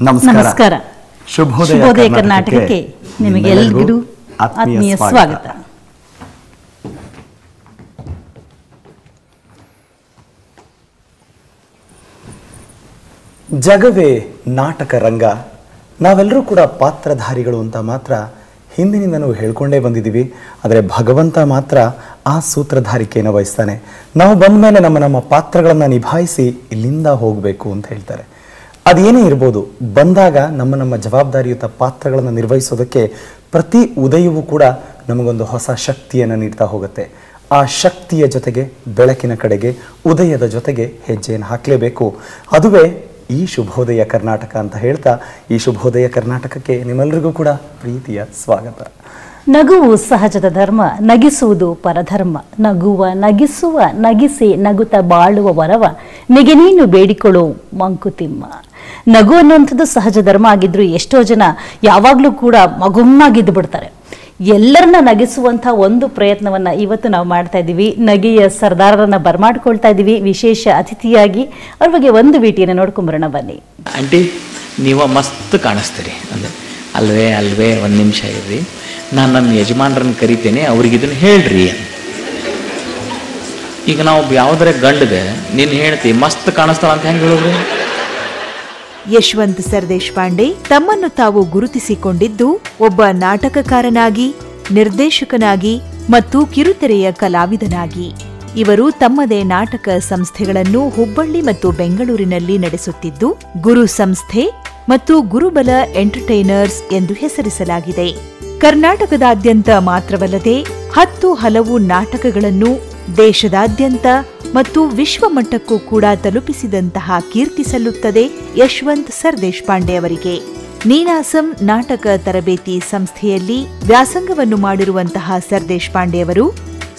ನಮಸ್ಕಾರ. ಶುಭೋದಯ ಕರ್ನಾಟಕಕ್ಕೆ ನಿಮಗೆಲ್ಲರಿಗೂ ಆತ್ಮೀಯ ಸ್ವಾಗತ. ಜಗವೇ ನಾಟಕ ರಂಗ, ನಾವೆಲ್ಲರೂ ಕೂಡ ಪಾತ್ರಧಾರಿಗಳು ಅಂತ ಮಾತ್ರ ಹಿಂದಿನಿಂದನೂ ಹೇಳ್ಕೊಂಡೇ ಬಂದಿದ್ದೀವಿ. ಆದರೆ ಭಗವಂತ ಮಾತ್ರ ಆ ಸೂತ್ರಧಾರಿಕೆಯನ್ನು ವಹಿಸ್ತಾನೆ. ನಾವು ಬಂದ ಮೇಲೆ ನಮ್ಮ ಪಾತ್ರಗಳನ್ನು ನಿಭಾಯಿಸಿ ಇಲ್ಲಿಂದ ಹೋಗಬೇಕು ಅಂತ ಹೇಳ್ತಾರೆ. ಅದೇನೇ ಇರ್ಬೋದು, ಬಂದಾಗ ನಮ್ಮ ಜವಾಬ್ದಾರಿಯುತ ಪಾತ್ರಗಳನ್ನು ನಿರ್ವಹಿಸೋದಕ್ಕೆ ಪ್ರತಿ ಉದಯವೂ ಕೂಡ ನಮಗೊಂದು ಹೊಸ ಶಕ್ತಿಯನ್ನು ನೀಡ್ತಾ ಹೋಗುತ್ತೆ. ಆ ಶಕ್ತಿಯ ಜೊತೆಗೆ ಬೆಳಕಿನ ಕಡೆಗೆ ಉದಯದ ಜೊತೆಗೆ ಹೆಜ್ಜೆಯನ್ನು ಹಾಕಲೇಬೇಕು. ಅದುವೇ ಈ ಶುಭೋದಯ ಕರ್ನಾಟಕ ಅಂತ ಹೇಳ್ತಾ, ಈ ಶುಭೋದಯ ಕರ್ನಾಟಕಕ್ಕೆ ನಿಮ್ಮೆಲ್ಲರಿಗೂ ಕೂಡ ಪ್ರೀತಿಯ ಸ್ವಾಗತ. ನಗುವು ಸಹಜದ ಧರ್ಮ, ನಗಿಸುವುದು ಪರಧರ್ಮ. ನಗುವ ನಗಿಸುವ ನಗಿಸಿ ನಗುತ್ತ ಬಾಳುವ ವರವ ನಿಗೆ ನೀನು ಬೇಡಿಕೊಳ್ಳೋ ಮಂಕುತಿಮ್ಮ. ನಗು ಅನ್ನುವಂಥದ್ದು ಸಹಜ ಧರ್ಮ ಆಗಿದ್ರು ಎಷ್ಟೋ ಜನ ಯಾವಾಗಲೂ ಕೂಡ ಮಗುಮ್ಮಾಗಿದ್ದು ಬಿಡ್ತಾರೆ. ಎಲ್ಲರನ್ನ ನಗಿಸುವಂಥ ಒಂದು ಪ್ರಯತ್ನವನ್ನ ಇವತ್ತು ನಾವು ಮಾಡ್ತಾ ಇದ್ದೀವಿ. ನಗೆಯ ಸರ್ದಾರರನ್ನ ಬರ್ಮಾಡ್ಕೊಳ್ತಾ ಇದ್ದೀವಿ ವಿಶೇಷ ಅತಿಥಿಯಾಗಿ. ಅವ್ರ ಬಗ್ಗೆ ಒಂದು ಭೇಟಿಯನ್ನು ನೋಡ್ಕೊಂಬರೋಣ ಬನ್ನಿ. ಆಂಟಿ, ನೀವು ಮಸ್ತ್ ಕಾಣಿಸ್ತೀರಿ ಅಂದ್ರೆ ಅಲ್ವೇ ಒಂದು ನಿಮಿಷ ಇರ್ರಿ, ನಾನು ನನ್ನ ಯಜಮಾನ್ರನ್ನ ಕರಿತೇನೆ, ಅವ್ರಿಗೆ ಇದನ್ನು ಹೇಳ್ರಿ. ಈಗ ನಾವು ಯಾವುದರ ಗಂಡಗೆ ನೀನು ಹೇಳ್ತಿ ಮಸ್ತ್ ಕಾಣಿಸ್ತಾಳ ಅಂತ ಹೆಂಗೆ ಹೇಳೋದು? ಯಶವಂತ್ ಸರ್ ದೇಶಪಾಂಡೆ ತಮ್ಮನ್ನು ತಾವು ಗುರುತಿಸಿಕೊಂಡಿದ್ದು ಒಬ್ಬ ನಾಟಕಕಾರನಾಗಿ, ನಿರ್ದೇಶಕನಾಗಿ ಮತ್ತು ಕಿರುತೆರೆಯ ಕಲಾವಿದನಾಗಿ. ಇವರು ತಮ್ಮದೇ ನಾಟಕ ಸಂಸ್ಥೆಗಳನ್ನು ಹುಬ್ಬಳ್ಳಿ ಮತ್ತು ಬೆಂಗಳೂರಿನಲ್ಲಿ ನಡೆಸುತ್ತಿದ್ದು ಗುರು ಸಂಸ್ಥೆ ಮತ್ತು ಗುರುಬಲ ಎಂಟರ್ಟೈನರ್ಸ್ ಎಂದು ಹೆಸರಿಸಲಾಗಿದೆ. ಕರ್ನಾಟಕದಾದ್ಯಂತ ಮಾತ್ರವಲ್ಲದೆ 10 ಹಲವು ನಾಟಕಗಳನ್ನು ದೇಶದಾದ್ಯಂತ ಮತ್ತು ವಿಶ್ವಮಟ್ಟಕ್ಕೂ ಕೂಡ ತಲುಪಿಸಿದಂತಹ ಕೀರ್ತಿ ಸಲ್ಲುತ್ತದೆ ಯಶವಂತ್ ಸರ್ ದೇಶಪಾಂಡೆ ಅವರಿಗೆ. ನೀನಾಸಂ ನಾಟಕ ತರಬೇತಿ ಸಂಸ್ಥೆಯಲ್ಲಿ ವ್ಯಾಸಂಗವನ್ನು ಮಾಡಿರುವಂತಹ ಸರ್ ದೇಶಪಾಂಡೆ ಅವರು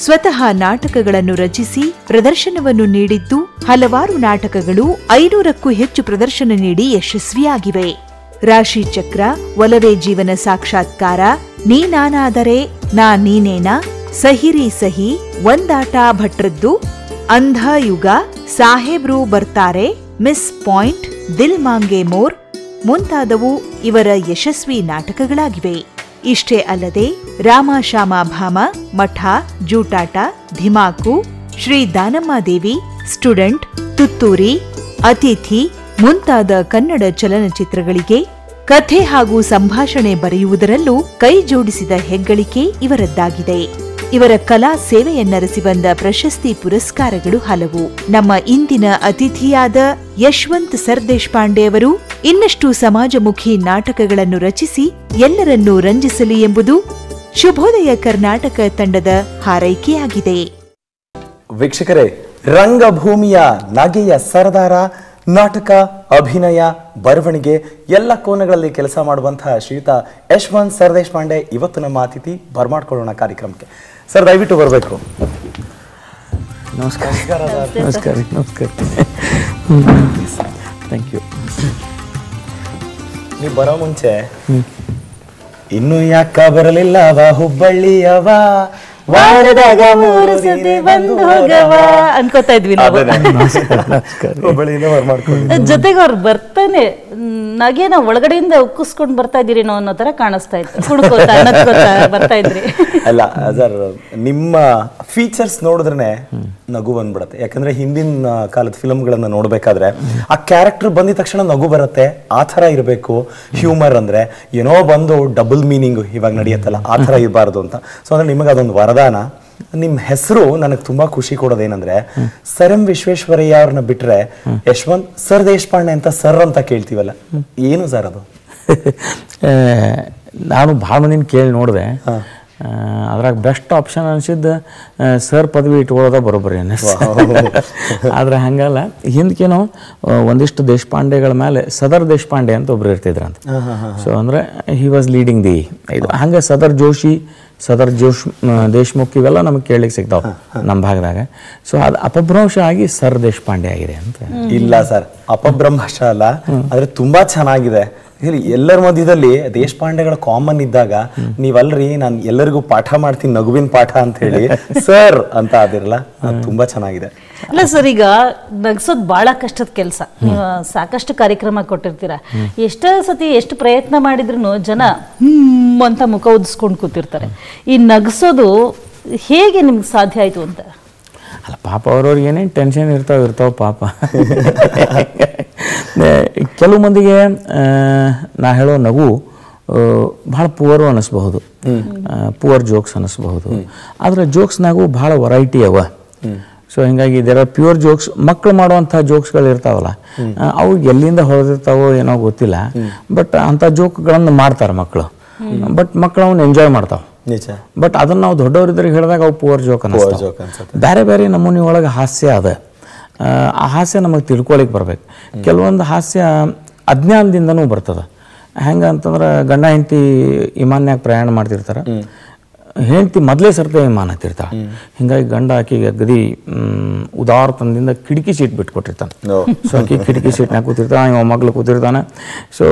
ಸ್ವತಃ ನಾಟಕಗಳನ್ನು ರಚಿಸಿ ಪ್ರದರ್ಶನವನ್ನು ನೀಡಿದ್ದು ಹಲವಾರು ನಾಟಕಗಳು 500ಕ್ಕೂ ಹೆಚ್ಚು ಪ್ರದರ್ಶನ ನೀಡಿ ಯಶಸ್ವಿಯಾಗಿವೆ. ರಾಶಿ ಚಕ್ರ, ಒಲವೇ ಜೀವನ ಸಾಕ್ಷಾತ್ಕಾರ, ನೀ ನಾನಾದರೆ ನಾ ನೀನೇನಾ, ಸಹಿರಿ ಸಹಿ, ಒಂದಾಟ ಭಟ್ರದ್ದು, ಅಂಧ ಯುಗ, ಸಾಹೇಬ್ರು ಬರ್ತಾರೆ, ಮಿಸ್ ಪಾಯಿಂಟ್, ದಿಲ್ ಮಾಂಗೆ ಮೋರ್ ಮುಂತಾದವು ಇವರ ಯಶಸ್ವಿ ನಾಟಕಗಳಾಗಿವೆ. ಇಷ್ಟೇ ಅಲ್ಲದೆ ರಾಮ ಶ್ಯಾಮ ಭಾಮ, ಮಠ, ಜೂಟಾಟ, ಧಿಮಾಕು, ಶ್ರೀ ದಾನಮ್ಮದೇವಿ, ಸ್ಟೂಡೆಂಟ್, ತುತ್ತೂರಿ, ಅತಿಥಿ ಮುಂತಾದ ಕನ್ನಡ ಚಲನಚಿತ್ರಗಳಿಗೆ ಕಥೆ ಹಾಗೂ ಸಂಭಾಷಣೆ ಬರೆಯುವುದರಲ್ಲೂ ಕೈ ಜೋಡಿಸಿದ ಹೆಗ್ಗಳಿಕೆ ಇವರದ್ದಾಗಿದೆ. ಇವರ ಕಲಾ ಸೇವೆಯನ್ನರಸಿ ಬಂದ ಪ್ರಶಸ್ತಿ ಪುರಸ್ಕಾರಗಳು ಹಲವು. ನಮ್ಮ ಇಂದಿನ ಅತಿಥಿಯಾದ ಯಶವಂತ್ ಸರ್ ದೇಶಪಾಂಡೆ ಅವರು ಇನ್ನಷ್ಟು ಸಮಾಜಮುಖಿ ನಾಟಕಗಳನ್ನು ರಚಿಸಿ ಎಲ್ಲರನ್ನೂ ರಂಜಿಸಲಿ ಎಂಬುದು ಶುಭೋದಯ ಕರ್ನಾಟಕ ತಂಡದ ಹಾರೈಕೆಯಾಗಿದೆ. ವೀಕ್ಷಕರೇ, ರಂಗಭೂಮಿಯ ನಗೆಯ ಸರದಾರ, ನಾಟಕ, ಅಭಿನಯ, ಬರವಣಿಗೆ ಎಲ್ಲ ಕೋನಗಳಲ್ಲಿ ಕೆಲಸ ಮಾಡುವಂತಹ ಶ್ರೀಯುತ ಯಶವಂತ್ ಸರ್ ದೇಶಪಾಂಡೆ ಇವತ್ತು ನಮ್ಮ ಅತಿಥಿ. ಬರ್ಮಾಡ್ಕೊಳ್ಳೋಣ ಕಾರ್ಯಕ್ರಮಕ್ಕೆ. ಸರ್, ದಯವಿಟ್ಟು ಬರಬೇಕು. ನಮಸ್ಕಾರ. ನಮಸ್ಕಾರ. ನಮಸ್ಕಾರ. Thank you. ನೀವು ಬರೋ ಮುಂಚೆ ಇನ್ನು ಯಾಕ ಬರಲಿಲ್ಲವ ಹುಬ್ಬಳ್ಳಿಯವ, ವಾರದಾಗ 3 ಸತಿ ಬಂದು ಹೋಗವ ಅನ್ಕೋತಾ ಇದ್ವಿ ನಾವು. ಜೊತೆಗೆ ಅವ್ರು ಬರ್ತಾನೆ ನಗೆನ ಒಳಗಡೆಯಿಂದ ಉಕ್ಕಿಸ್ಕೊಂಡು ಬರ್ತಾ ಇದ್ದೀರೇನೋ ಅನ್ನೋ ತರ ಕಾಣಿಸ್ತಾ ಇತ್ತು. ಕುಡ್ಕೋತಾ ಬರ್ತಾ ಇದ್ರಿ. ಅಲ್ಲ ಸರ್, ನಿಮ್ಮ ಫೀಚರ್ಸ್ ನೋಡಿದ್ರೆ ನಗು ಬಂದ್ಬಿಡತ್ತೆ. ಯಾಕಂದ್ರೆ ಹಿಂದಿನ ಕಾಲದ ಫಿಲಮ್ಗಳನ್ನ ನೋಡ್ಬೇಕಾದ್ರೆ ಆ ಕ್ಯಾರೆಕ್ಟರ್ ಬಂದಿದ ತಕ್ಷಣ ನಗು ಬರುತ್ತೆ. ಆ ಥರ ಇರಬೇಕು ಹ್ಯೂಮರ್. ಅಂದ್ರೆ ಏನೋ ಬಂದು ಡಬಲ್ ಮೀನಿಂಗ್ ಇವಾಗ ನಡೆಯುತ್ತಲ್ಲ, ಆ ಥರ ಇರಬಾರ್ದು ಅಂತ. ಸೊ ಅಂದ್ರೆ ನಿಮಗೆ ಅದೊಂದು ವರದಾನ. ನಿಮ್ಮ ಹೆಸರು ನನಗೆ ತುಂಬಾ ಖುಷಿ ಕೊಡೋದೇನಂದ್ರೆ, ಸರ್ ಎಂ ವಿಶ್ವೇಶ್ವರಯ್ಯ ಅವ್ರನ್ನ ಬಿಟ್ರೆ ಯಶವಂತ್ ಸರ್ ದೇಶಪಾಂಡೆ ಅಂತ ಸರ್ ಅಂತ ಕೇಳ್ತೀವಲ್ಲ, ಏನು ಸರ್ ಅದು? ನಾನು ಭಾಳ ಮಂದಿನ ಕೇಳಿ ನೋಡಿದೆ. ಅದ್ರಾಗ ಬೆಸ್ಟ್ ಆಪ್ಷನ್ ಅನಿಸಿದ್ದು ಸರ್ ಪದವಿ ಇಟ್ಕೊಳ್ಳೋದ ಬರೋಬ್ಬರಿ ಆದ್ರೆ ಹಂಗಲ್ಲ. ಹಿಂದಕ್ಕೇನೋ ಒಂದಿಷ್ಟು ದೇಶಪಾಂಡೆಗಳ ಮೇಲೆ ಸದರ್ ದೇಶಪಾಂಡೆ ಅಂತ ಒಬ್ರು ಇರ್ತಿದ್ರಂತ. ಸೊ ಅಂದ್ರೆ ಹಿ ವಾಸ್ ಲೀಡಿಂಗ್ ದಿ ಇದು. ಹಂಗೆ ಸದರ್ ದೇಶ್ಮುಖ್ ಇವೆಲ್ಲ ನಮಗೆ ಕೇಳಲಿಕ್ಕೆ ಸಿಗ್ತಾವ ನಮ್ಮ ಭಾಗದಾಗ. ಸೊ ಅದು ಅಪಭ್ರಂಶ ಆಗಿ ಸರ್ ದೇಶಪಾಂಡೆ ಆಗಿದೆ ಅಂತ. ಇಲ್ಲ ಸರ್, ಅಪಭ್ರಂಶ ಅಲ್ಲ, ಆದ್ರೆ ತುಂಬಾ ಚೆನ್ನಾಗಿದೆ. ಎಲ್ಲರ ಮಧ್ಯದಲ್ಲಿ ದೇಶಪಾಂಡೆಗಳ ಕಾಮನ್ ಇದ್ದಾಗ ನೀವಲ್ರಿ ನಾನು ಎಲ್ಲರಿಗೂ ಪಾಠ ಮಾಡ್ತೀನಿ ನಗುವಿನ ಪಾಠ ಅಂತ ಹೇಳಿ ಸರ್ ಅಂತ ಆದಿರಲ್ಲ, ತುಂಬಾ ಚೆನ್ನಾಗಿದೆ. ಅಲ್ಲ ಸರ್, ಈಗ ನಗ್ಸೋದು ಬಹಳ ಕಷ್ಟದ ಕೆಲಸ. ನೀವು ಸಾಕಷ್ಟು ಕಾರ್ಯಕ್ರಮ ಕೊಟ್ಟಿರ್ತೀರ. ಎಷ್ಟೋ ಸತಿ ಎಷ್ಟು ಪ್ರಯತ್ನ ಮಾಡಿದ್ರು ಜನ ಅಂತ ಮುಖ ಉದಿಸ್ಕೊಂಡು ಕೂತಿರ್ತಾರೆ. ಈ ನಗ್ಸೋದು ಹೇಗೆ ನಿಮ್ಗೆ ಸಾಧ್ಯ ಆಯ್ತು ಅಂತ? ಅಲ್ಲ ಪಾಪ ಅವ್ರವ್ರಿಗೆ ಏನೇನು ಟೆನ್ಷನ್ ಇರ್ತಾವ ಪಾಪ. ಕೆಲವು ಮಂದಿಗೆ ನಾ ಹೇಳೋ ನಗು ಭಾಳ ಪುವರು ಅನ್ನಿಸ್ಬಹುದು, ಪುವರ್ ಜೋಕ್ಸ್ ಅನ್ನಿಸ್ಬಹುದು. ಆದರೆ ಜೋಕ್ಸ್ನಾಗೂ ಭಾಳ ವೆರೈಟಿ ಅವ. ಸೊ ಹಿಂಗಾಗಿ ದೇರ್ ಆರ್ ಪ್ಯೂರ್ ಜೋಕ್ಸ್. ಮಕ್ಕಳು ಮಾಡುವಂಥ ಜೋಕ್ಸ್ಗಳು ಇರ್ತಾವಲ್ಲ, ಅವು ಎಲ್ಲಿಂದ ಹೊಡೆದಿರ್ತಾವೋ ಏನೋ ಗೊತ್ತಿಲ್ಲ, ಬಟ್ ಅಂಥ ಜೋಕ್ಗಳನ್ನು ಮಾಡ್ತಾರೆ ಮಕ್ಕಳು. ಬಟ್ ಮಕ್ಕಳು ಅವನ್ನ ಎಂಜಾಯ್ ಮಾಡ್ತಾವೆ. ಬಟ್ ಅದನ್ನು ನಾವು ದೊಡ್ಡವರಿದ್ರಿಗೆ ಹೇಳಿದಾಗ ಅವು ಪುವರ್ ಜೋಕ್ ಅನ್ನಿಸ್ತಾವೆ. ಬೇರೆ ಬೇರೆ ನಮೂನಿ ಒಳಗೆ ಹಾಸ್ಯ ಅದ. ಆ ಹಾಸ್ಯ ನಮಗೆ ತಿಳ್ಕೊಳಿಕ್ಕೆ ಬರ್ಬೇಕು. ಕೆಲವೊಂದು ಹಾಸ್ಯ ಅಜ್ಞಾನದಿಂದನೂ ಬರ್ತದೆ. ಹೆಂಗೆ ಅಂತಂದ್ರೆ ಗಂಡ ಹೆಂಡತಿ ವಿಮಾನ್ಯಾಗ ಪ್ರಯಾಣ ಮಾಡ್ತಿರ್ತಾರೆ. ಹೆಂಡತಿ ಮೊದಲೇ ಸರ್ತೆ ವಿಮಾನ ಹತ್ತಿರ್ತಾಳೆ. ಹಿಂಗಾಗಿ ಗಂಡ ಆಕೆಗೆ ಅಗದಿ ಉದಾರತನದಿಂದ ಕಿಟಕಿ ಸೀಟ್ ಬಿಟ್ಕೊಟ್ಟಿರ್ತಾನೆ. ಸೊ ಆಕೆ ಕಿಟಕಿ ಸೀಟ್ನಾಗ ಕೂತಿರ್ತಾನೆ, ಇವ ಮಗ್ಳು ಕೂತಿರ್ತಾನೆ. ಸೊ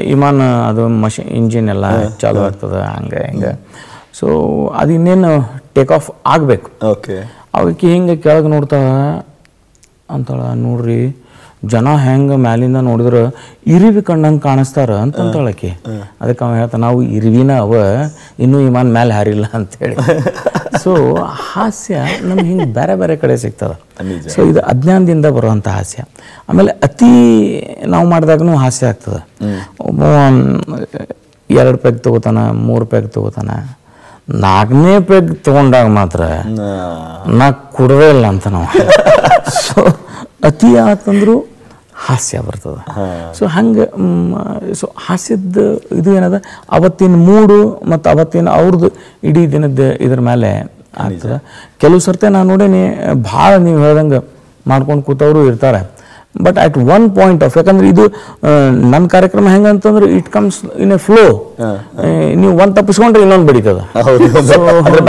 ವಿಮಾನ ಅದು ಇಂಜಿನ್ ಎಲ್ಲ ಚಾಲು ಆಗ್ತದೆ, ಹಂಗೆ ಹಿಂಗೆ. ಸೊ ಅದು ಇನ್ನೇನು ಟೇಕ್ ಆಫ್ ಆಗಬೇಕು. ಅವಕ್ಕೆ ಹಿಂಗೆ ಕೆಳಗೆ ನೋಡ್ತಾ ಅಂತಾಳ, ನೋಡ್ರಿ ಜನ ಹೆಂಗೆ ಮ್ಯಾಲಿಂದ ನೋಡಿದ್ರೆ ಇರಿವಿ ಕಣ್ಣಂಗೆ ಕಾಣಿಸ್ತಾರ ಅಂತಂತಾಳಕ್ಕೆ. ಅದಕ್ಕೆ ಅವ ಹೇಳ್ತಾನೆ, ನಾವು ಇರಿವಿನ ಅವ, ಇನ್ನೂ ವಿಮಾನ ಮ್ಯಾಲೆ ಹಾರಿಲ್ಲ ಅಂತೇಳಿ. ಸೊ ಹಾಸ್ಯ ನಮ್ಗೆ ಹಿಂಗೆ ಬೇರೆ ಬೇರೆ ಕಡೆ ಸಿಗ್ತದೆ. ಸೊ ಇದು ಅಜ್ಞಾನದಿಂದ ಬರುವಂಥ ಹಾಸ್ಯ. ಆಮೇಲೆ ಅತಿ ನಾವು ಮಾಡಿದಾಗೂ ಹಾಸ್ಯ ಆಗ್ತದೆ. ಒಬ್ಬ 2 ಪೆಗ್ ತೊಗೋತಾನ, 3 ಪೆಗ್ ತೊಗೋತಾನ, 4ನೇ ಪೆಗ್ ತೊಗೊಂಡಾಗ ಮಾತ್ರ ನಾ ಕುಡದೇ ಇಲ್ಲ ಅಂತ ನಾವು. ಸೊ ಅತಿ ಆತಂದ್ರೂ ಹಾಸ್ಯ ಬರ್ತದೆ. ಸೊ ಹಂಗೆ ಸೊ ಹಾಸ್ಯದ ಇದು ಏನದ ಅವತ್ತಿನ ಮೂಡು ಮತ್ತು ಅವತ್ತಿನ ಅವ್ರದ್ದು ಇಡೀ ದಿನದ ಇದ್ರ ಮೇಲೆ ಆಗ್ತದೆ. ಕೆಲವು ಸರ್ತೆ ನಾನು ನೋಡೀನಿ, ಭಾಳ ನೀವು ಹೇಳ್ದಂಗೆ ಮಾಡ್ಕೊಂಡು ಕೂತವರು ಇರ್ತಾರೆ. But at one point of, ಯಾಕಂದ್ರೆ ಇದು ನನ್ನ ಕಾರ್ಯಕ್ರಮ ಹೆಂಗಂತಂದ್ರೆ it comes in a flow. ನೀವು ಒಂದು ತಪ್ಪಿಸ್ಕೊಂಡ್ರೆ ಇನ್ನೊಂದು ಬೆಳೀತದ.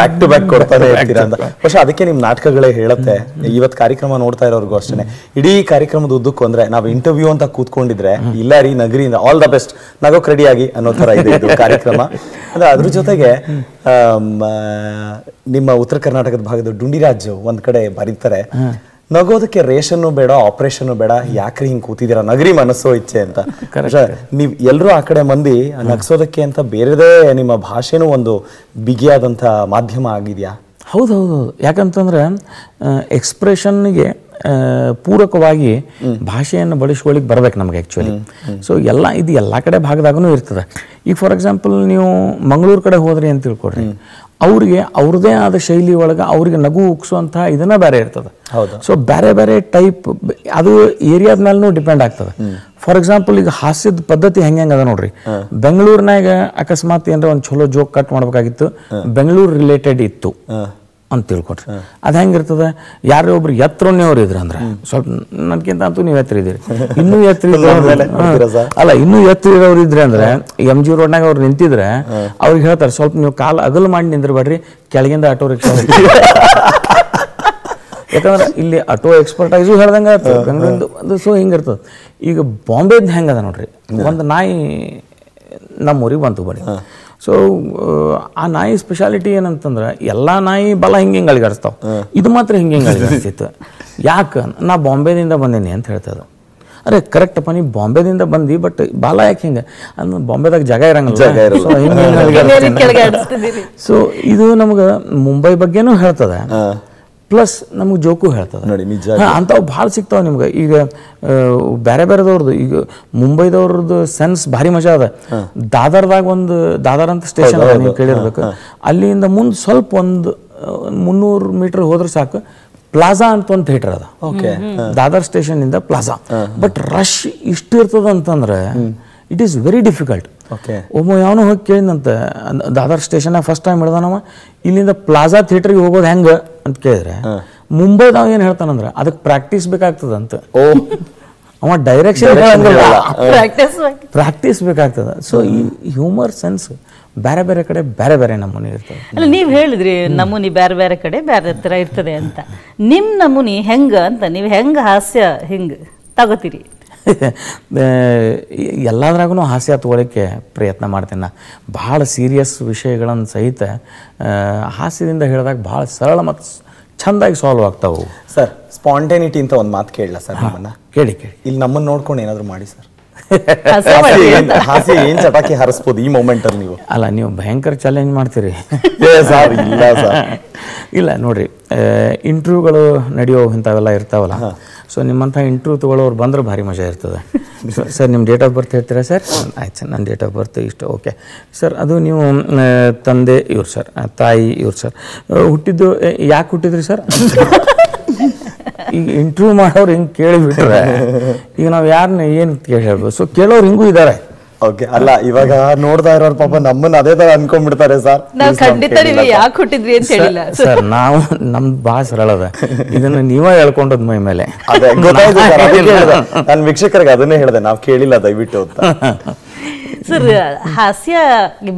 ಬ್ಯಾಕ್ ಟು ಬ್ಯಾಕ್ ಕೊಡ್ತಾನೆ ಇರ್ತೀರಾ ಅಂತ. പക്ഷെ ಅದಕ್ಕೆ ನಿಮ್ಮ ನಾಟಕಗಳೇ ಹೇಳುತ್ತೆ. ಇವತ್ತು ಕಾರ್ಯಕ್ರಮ ನೋಡ್ತಾ ಇರೋರ್ಗೂ ಅಷ್ಟೇ, ಇಡೀ ಕಾರ್ಯಕ್ರಮದ ಉದ್ದಕ್ಕೂ ಅಂದ್ರೆ ನಾವು ಇಂಟರ್ವ್ಯೂ ಅಂತ ಕೂತ್ಕೊಂಡಿದ್ರೆ ಇಲ್ಲ ರೀ ನಗರಿಯಿಂದ ಆಲ್ ದ ಬೆಸ್ಟ್, ನಗೋಕ್ ರೆಡಿ ಆಗಿ ಅನ್ನೋ ತರ ಇದೆ ಇದು ಕಾರ್ಯಕ್ರಮ. ಅಂದ್ರೆ ಅದ್ರ ಜೊತೆಗೆ ನಿಮ್ಮ ಉತ್ತರ ಕರ್ನಾಟಕದ ಭಾಗದ ಡುಂಡಿರಾಜ್ ಒಂದ್ ಕಡೆ ಬರೀತಾರೆ, ನಗೋದಕ್ಕೆ ರೇಷನ್ನು ಬೇಡ, ಆಪರೇಷನ್ ಬೇಡ, ಯಾಕ್ರಿ ಹಿಂಗೆ ಕೂತಿದ್ದೀರಾ, ನಗರಿ ಮನಸ್ಸೋ ಇಚ್ಛೆ ಅಂತ. ನೀವು ಎಲ್ಲರೂ ಆ ಕಡೆ ಮಂದಿ ನಗ್ಸೋದಕ್ಕೆ ಅಂತ ಬೇರೆದೇ ನಿಮ್ಮ ಭಾಷೆನೂ ಒಂದು ಬಿಗಿಯಾದಂಥ ಮಾಧ್ಯಮ ಆಗಿದೆಯಾ? ಹೌದು. ಯಾಕಂತಂದ್ರೆ ಎಕ್ಸ್ಪ್ರೆಷನ್ಗೆ ಪೂರಕವಾಗಿ ಭಾಷೆಯನ್ನು ಬಳಸ್ಕೊಳ್ಳಿಕ್ಕೆ ಬರ್ಬೇಕು ನಮಗೆ ಆ್ಯಕ್ಚುಲಿ. ಸೊ ಇದು ಎಲ್ಲ ಕಡೆ ಭಾಗದಾಗೂ ಇರ್ತದೆ. ಈಗ ಫಾರ್ ಎಕ್ಸಾಂಪಲ್ ನೀವು ಮಂಗಳೂರು ಕಡೆ ಹೋದ್ರಿ ಅಂತ ತಿಳ್ಕೊಡ್ರಿ, ಅವ್ರಿಗೆ ಅವ್ರದ್ದೇ ಆದ ಶೈಲಿ ಒಳಗೆ ಅವ್ರಿಗೆ ನಗು ಉಕ್ಸುವಂಥ ಇದನ್ನ ಬೇರೆ ಇರ್ತದೆ. ಸೊ ಬೇರೆ ಬೇರೆ ಟೈಪ್ ಅದು ಏರಿಯಾದ ಮೇಲೂ ಡಿಪೆಂಡ್ ಆಗ್ತದೆ. ಫಾರ್ ಎಕ್ಸಾಂಪಲ್ ಈಗ ಹಾಸ್ಯದ ಪದ್ಧತಿ ಹೆಂಗೆ ಅದ ನೋಡ್ರಿ, ಬೆಂಗಳೂರಿನಾಗ ಅಕಸ್ಮಾತ್ ಏನಾರ ಒಂದು ಚಲೋ ಜೋಕ್ ಕಟ್ ಮಾಡ್ಬೇಕಾಗಿತ್ತು, ಬೆಂಗಳೂರು ರಿಲೇಟೆಡ್ ಇತ್ತು ಅಂತ ತಿಳ್ಕೊಟ್ರಿ, ಅದು ಹೆಂಗಿರ್ತದೆ, ಯಾರೇ ಒಬ್ರು ಎತ್ತರವ್ರು ಇದ್ರ ಅಂದ್ರೆ ಸ್ವಲ್ಪ ನನ್ಕಿಂತ ಅಂತೂ ನೀವು ಎತ್ತರ ಇದ್ದೀರಿ, ಇನ್ನೂ ಎತ್ತರ ಇನ್ನೂ ಎತ್ತರ ಇರೋರು ಇದ್ರೆ ಅಂದ್ರೆ MG ರೋಡ್ನಾಗ ಅವ್ರು ನಿಂತಿದ್ರೆ ಅವ್ರಿಗೆ ಹೇಳ್ತಾರೆ ಸ್ವಲ್ಪ ನೀವು ಕಾಲು ಅಗಲು ಮಾಡಿ ನಿಂದ್ರಬೇಡ್ರಿ, ಕೆಳಗಿಂದ ಆಟೋ ರಿಕ್ಷಾ. ಯಾಕಂದ್ರೆ ಇಲ್ಲಿ ಆಟೋ ಎಕ್ಸ್ಪರ್ಟೈಸು ಹೇಳ್ದಂಗೆ ಆಗ್ತದೆ ಬೆಂಗಳೂರಿಂದ. ಸೊ ಹಿಂಗಿರ್ತದೆ. ಈಗ ಬಾಂಬೆದ್ ಹೆಂಗದ ನೋಡ್ರಿ, ಒಂದು ನಾಯಿ ನಮ್ಮೂರಿಗೆ ಬಂತು ಬಡಿ. ಸೊ ಆ ನಾಯಿ ಸ್ಪೆಷಾಲಿಟಿ ಏನಂತಂದ್ರೆ ಎಲ್ಲ ನಾಯಿ ಬಲ ಹಿಂಗೆ ಅಳಿಗಾಡಿಸ್ತಾವ, ಇದು ಮಾತ್ರ ಹಿಂಗೆ ಅಳಿಗಾಡಿಸ್ತಿತ್ತು. ಯಾಕೆ, ನಾ ಬಾಂಬೆದಿಂದ ಬಂದೀನಿ ಅಂತ ಹೇಳ್ತದೆ. ಅರೆ ಕರೆಕ್ಟಪ್ಪ, ನೀವು ಬಾಂಬೆದಿಂದ ಬಂದು, ಬಟ್ ಬಾಲ ಯಾಕೆ ಹಿಂಗೆ ಅಂದ್ರೆ ಬಾಂಬೆದಾಗ ಜಾಗ ಇರಂಗಿಲ್ಲ. ಸೊ ಇದು ನಮ್ಗೆ ಮುಂಬೈ ಬಗ್ಗೆನೂ ಹೇಳ್ತದೆ, ಪ್ಲಸ್ ನಮ್ಗೆ ಜೋಕು ಹೇಳ್ತದೆ. ಅಂಥವು ಭಾಳ ಸಿಗ್ತಾವೆ ನಿಮ್ಗೆ. ಈಗ ಬೇರೆ ಬೇರೆದವ್ರದ್ದು, ಈಗ ಮುಂಬೈದವ್ರದ್ದು ಸೆನ್ಸ್ ಭಾರಿ ಮಜಾ ಅದ. ದಾದರ್ ಅಂತ ಸ್ಟೇಷನ್ ನೀವು ಕೇಳಿರ್ಬೇಕು, ಅಲ್ಲಿಂದ ಮುಂದೆ ಸ್ವಲ್ಪ ಒಂದು 300 ಮೀಟರ್ ಹೋದ್ರೆ ಸಾಕು, ಪ್ಲಾಜಾ ಅಂತ ಒಂದು ಥಿಯೇಟರ್ ಅದ. ದಾದರ್ ಸ್ಟೇಷನ್ ಇಂದ ಪ್ಲಾಜಾ. ಬಟ್ ರಶ್ ಇಷ್ಟು ಇರ್ತದ ಅಂತಂದ್ರೆ ಇಟ್ ಈಸ್ ವೆರಿ ಡಿಫಿಕಲ್ಟ್. ಒಬ್ಬ ಯಾವನೋ ಹೋಗಿ ಕೇಳಿದಂತ, ದಾದರ್ ಸ್ಟೇಷನ್ ಫಸ್ಟ್ ಟೈಮ್ ಹಿಡ್ದಾನವ, ಇಲ್ಲಿಂದ ಪ್ಲಾಜಾ ಥಿಯೇಟರ್ಗೆ ಹೋಗೋದು ಹೆಂಗೆ ಅಂತ ಕೇಳಿದ್ರೆ ಮುಂಬೈದಾಗ ಏನು ಹೇಳ್ತಾನಂದ್ರೆ ಅದಕ್ಕೆ ಪ್ರಾಕ್ಟೀಸ್ ಬೇಕಾಗ್ತದಂತ. ಅವ ಡೈರೆಕ್ಷನ್ ಪ್ರಾಕ್ಟೀಸ್ ಬೇಕಾಗ್ತದೆ. ಸೊ ಈ ಹ್ಯೂಮರ್ ಸೆನ್ಸ್ ಬೇರೆ ಬೇರೆ ಕಡೆ ಬೇರೆ ಬೇರೆ ನಮೂನಿ ಇರ್ತದೆ. ಅಲ್ಲ ನೀವು ಹೇಳಿದ್ರಿ ನಮೂನಿ ಬೇರೆ ಬೇರೆ ಕಡೆ ಬೇರೆ ಥರ ಇರ್ತದೆ ಅಂತ. ನಿಮ್ಮ ನಮೂನಿ ಹೆಂಗ ಅಂತ, ನೀವು ಹೆಂಗೆ ಹಾಸ್ಯ ಹೆಂಗೆ ತಗೋತೀರಿ? ಎಲ್ಲದ್ರಾಗೂ ಹಾಸ್ಯ ತಗೊಳ್ಳೋಕ್ಕೆ ಪ್ರಯತ್ನ ಮಾಡ್ತೀನಿ ನಾ. ಭಾಳ ಸೀರಿಯಸ್ ವಿಷಯಗಳನ್ನು ಸಹಿತ ಹಾಸ್ಯದಿಂದ ಹೇಳಿದಾಗ ಭಾಳ ಸರಳ ಮತ್ತು ಚೆಂದಾಗಿ ಸಾಲ್ವ್ ಆಗ್ತಾವು. ಸರ್ ಸ್ಪಾಂಟೇನಿಟಿ ಅಂತ ಒಂದು ಮಾತು ಕೇಳಲ್ಲ ಸರ್ ನಿಮ್ಮನ್ನ? ಕೇಳಿ ಇಲ್ಲಿ ನಮ್ಮನ್ನ ನೋಡ್ಕೊಂಡು ಏನಾದ್ರು ಮಾಡಿ ಸರ್. ಹಾಸ್ಯ ಏನ್ ಚಟಾಕಿ ಹಾರಿಸ್ಬೋದು ಈ ಮೂಮೆಂಟ್ ಅಲ್ಲಿ ನೀವು? ಅಲ್ಲ, ನೀವು ಭಯಂಕರ ಚಾಲೆಂಜ್ ಮಾಡ್ತೀರಿ. ಇಲ್ಲ ಸರ್, ಇಲ್ಲ ನೋಡ್ರಿ, ಇಂಟರ್ವ್ಯೂಗಳು ನಡೆಯೋ ಇಂಥವೆಲ್ಲ ಇರ್ತಾವಲ್ಲ, ಸೊ ನಿಮ್ಮಂಥ ಇಂಟರ್ವ್ಯೂ ತೊಗೊಳ್ಳೋರು ಬಂದ್ರೆ ಭಾರಿ ಮಜಾ ಇರ್ತದೆ. ಸರ್ ನಿಮ್ಮ ಡೇಟ್ ಆಫ್ ಬರ್ತ್ ಹೇಳ್ತೀರಾ ಸರ್? ಆಯ್ತು ಸರ್, ನನ್ನ ಡೇಟ್ ಆಫ್ ಬರ್ತ್ ಇಷ್ಟು. ಓಕೆ ಸರ್, ಅದು ನೀವು ತಂದೆ ಇವ್ರು ಸರ್, ತಾಯಿ ಇವ್ರು ಸರ್, ಹುಟ್ಟಿದ್ದು ಯಾಕೆ ಹುಟ್ಟಿದ್ರಿ ಸರ್? ಈಗ ಇಂಟರ್ವ್ಯೂ ಮಾಡೋರು ಹಿಂಗೆ ಕೇಳಿಬಿಟ್ರೆ ಈಗ ನಾವು ಯಾರನ್ನ ಏನು ಕೇಳಿ ಹೇಳ್ಬೋದು? ಸೊ ಕೇಳೋರು ಹಿಂಗೂ ಇದ್ದಾರೆ. ಓಕೆ, ಅಲ್ಲ ಇವಾಗ ನೋಡ್ತಾ ಇರೋರು ಪಾಪ ನಮ್ಮನ್ನ ಅದೇ ತರ ಅನ್ಕೊಂಡ್ಬಿಡ್ತಾರೆ ಸರ್. ನಾವು ಖಂಡಿತ ನೀವು ಯಾಕೆ ಹುಟ್ಟಿದ್ರಿ ಅಂತ ಹೇಳಿಲ್ಲ ಸರ್. ನಾವು ನಮ್ದು ಭಾಳ ಸರಳ ಅದ, ಇದನ್ನ ನೀವೇ ಹೇಳ್ಕೊಂಡದ್ ಮೈ ಮೇಲೆ. ಅದೇ ಗೊತ್ತಾಯ್ತು ಸರ್, ಅದಕ್ಕೆ ಹೇಳಿದೆ ನಾನು ವೀಕ್ಷಕರಿಗೆ, ಅದನ್ನೇ ಹೇಳಿದೆ, ನಾವು ಕೇಳಿಲ್ಲ ದಯವಿಟ್ಟು ಅಂತ. ಸರ್, ಹಾಸ್ಯ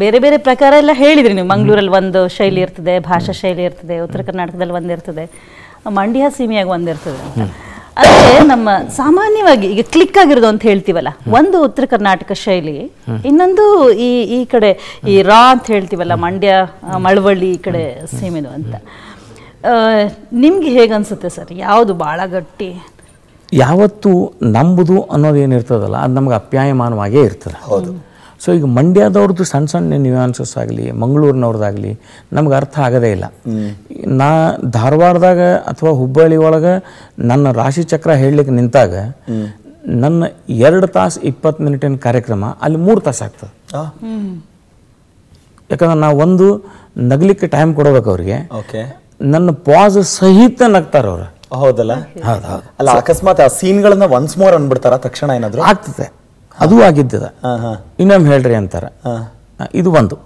ಬೇರೆ ಬೇರೆ ಪ್ರಕಾರ ಎಲ್ಲ ಹೇಳಿದ್ರಿ ನೀವು. ಮಂಗಳೂರಲ್ಲಿ ಒಂದು ಶೈಲಿ ಇರ್ತದೆ, ಭಾಷಾ ಶೈಲಿ ಇರ್ತದೆ, ಉತ್ತರ ಕರ್ನಾಟಕದಲ್ಲಿ ಒಂದಿರ್ತದೆ, ಮಂಡ್ಯ ಸೀಮೆಯಾಗ ಒಂದಿರ್ತದೆ ಅಂತ. ಆದರೆ ನಮ್ಮ ಸಾಮಾನ್ಯವಾಗಿ ಈಗ ಕ್ಲಿಕ್ ಆಗಿರೋದು ಅಂತ ಹೇಳ್ತೀವಲ್ಲ, ಒಂದು ಉತ್ತರ ಕರ್ನಾಟಕ ಶೈಲಿ, ಇನ್ನೊಂದು ಈ ಕಡೆ ಈ ರಾ ಅಂತ ಹೇಳ್ತೀವಲ್ಲ, ಮಂಡ್ಯ ಮಳವಳ್ಳಿ ಈ ಕಡೆ ಸೀಮೆದು ಅಂತ. ನಿಮ್ಗೆ ಹೇಗನ್ಸುತ್ತೆ ಸರ್, ಯಾವುದು ಭಾಳ ಗಟ್ಟಿ? ಯಾವತ್ತು ನಂಬುದು ಅನ್ನೋದೇನಿರ್ತದಲ್ಲ ಅದು ನಮ್ಗೆ ಅಪ್ಯಾಯಮಾನವಾಗೇ ಇರ್ತದೆ. ಹೌದು. ಸೊ ಈಗ ಮಂಡ್ಯದವ್ರದ್ದು ಸಣ್ಣ ಸಣ್ಣ ನ್ಯೂಯಾನ್ಸಸ್ ಆಗಲಿ, ಮಂಗಳೂರಿನವ್ರದ್ದಾಗಲಿ ನಮ್ಗೆ ಅರ್ಥ ಆಗೋದೇ ಇಲ್ಲ. ನಾ ಧಾರವಾಡದಾಗ ಅಥವಾ ಹುಬ್ಬಳ್ಳಿ ಒಳಗೆ ನನ್ನ ರಾಶಿ ಚಕ್ರ ಹೇಳಲಿಕ್ಕೆ ನಿಂತಾಗ ನನ್ನ 2 ತಾಸು 20 ಮಿನಿಟಿನ ಕಾರ್ಯಕ್ರಮ ಅಲ್ಲಿ 3 ತಾಸು ಆಗ್ತದೆ. ಯಾಕಂದ್ರೆ ನಾವು ಒಂದು ನಗಲಿಕ್ಕೆ ಟೈಮ್ ಕೊಡಬೇಕು ಅವ್ರಿಗೆ. ನನ್ನ ಪಾಸ್ ಸಹಿತ ನಗ್ತಾರ ಅವ್ರು. ಹೌದಲ್ಲ? ಹೌದು. ಅಲ್ಲ, ಅಕಸ್ಮಾತ್ ಆ ಸೀನ್ಗಳನ್ನ ಒನ್ಸ್ ಮೋರ್ ಅನ್ಬಿಡ್ತಾರ ತಕ್ಷಣ ಏನಾದ್ರು? ಆಗ್ತದೆ, ಅದು ಆಗಿದ್ದದ. ಇನ್ನೊಮ್ಮೆ ಹೇಳ್ರಿ ಅಂತಾರ. ಇದು ಒಂದು.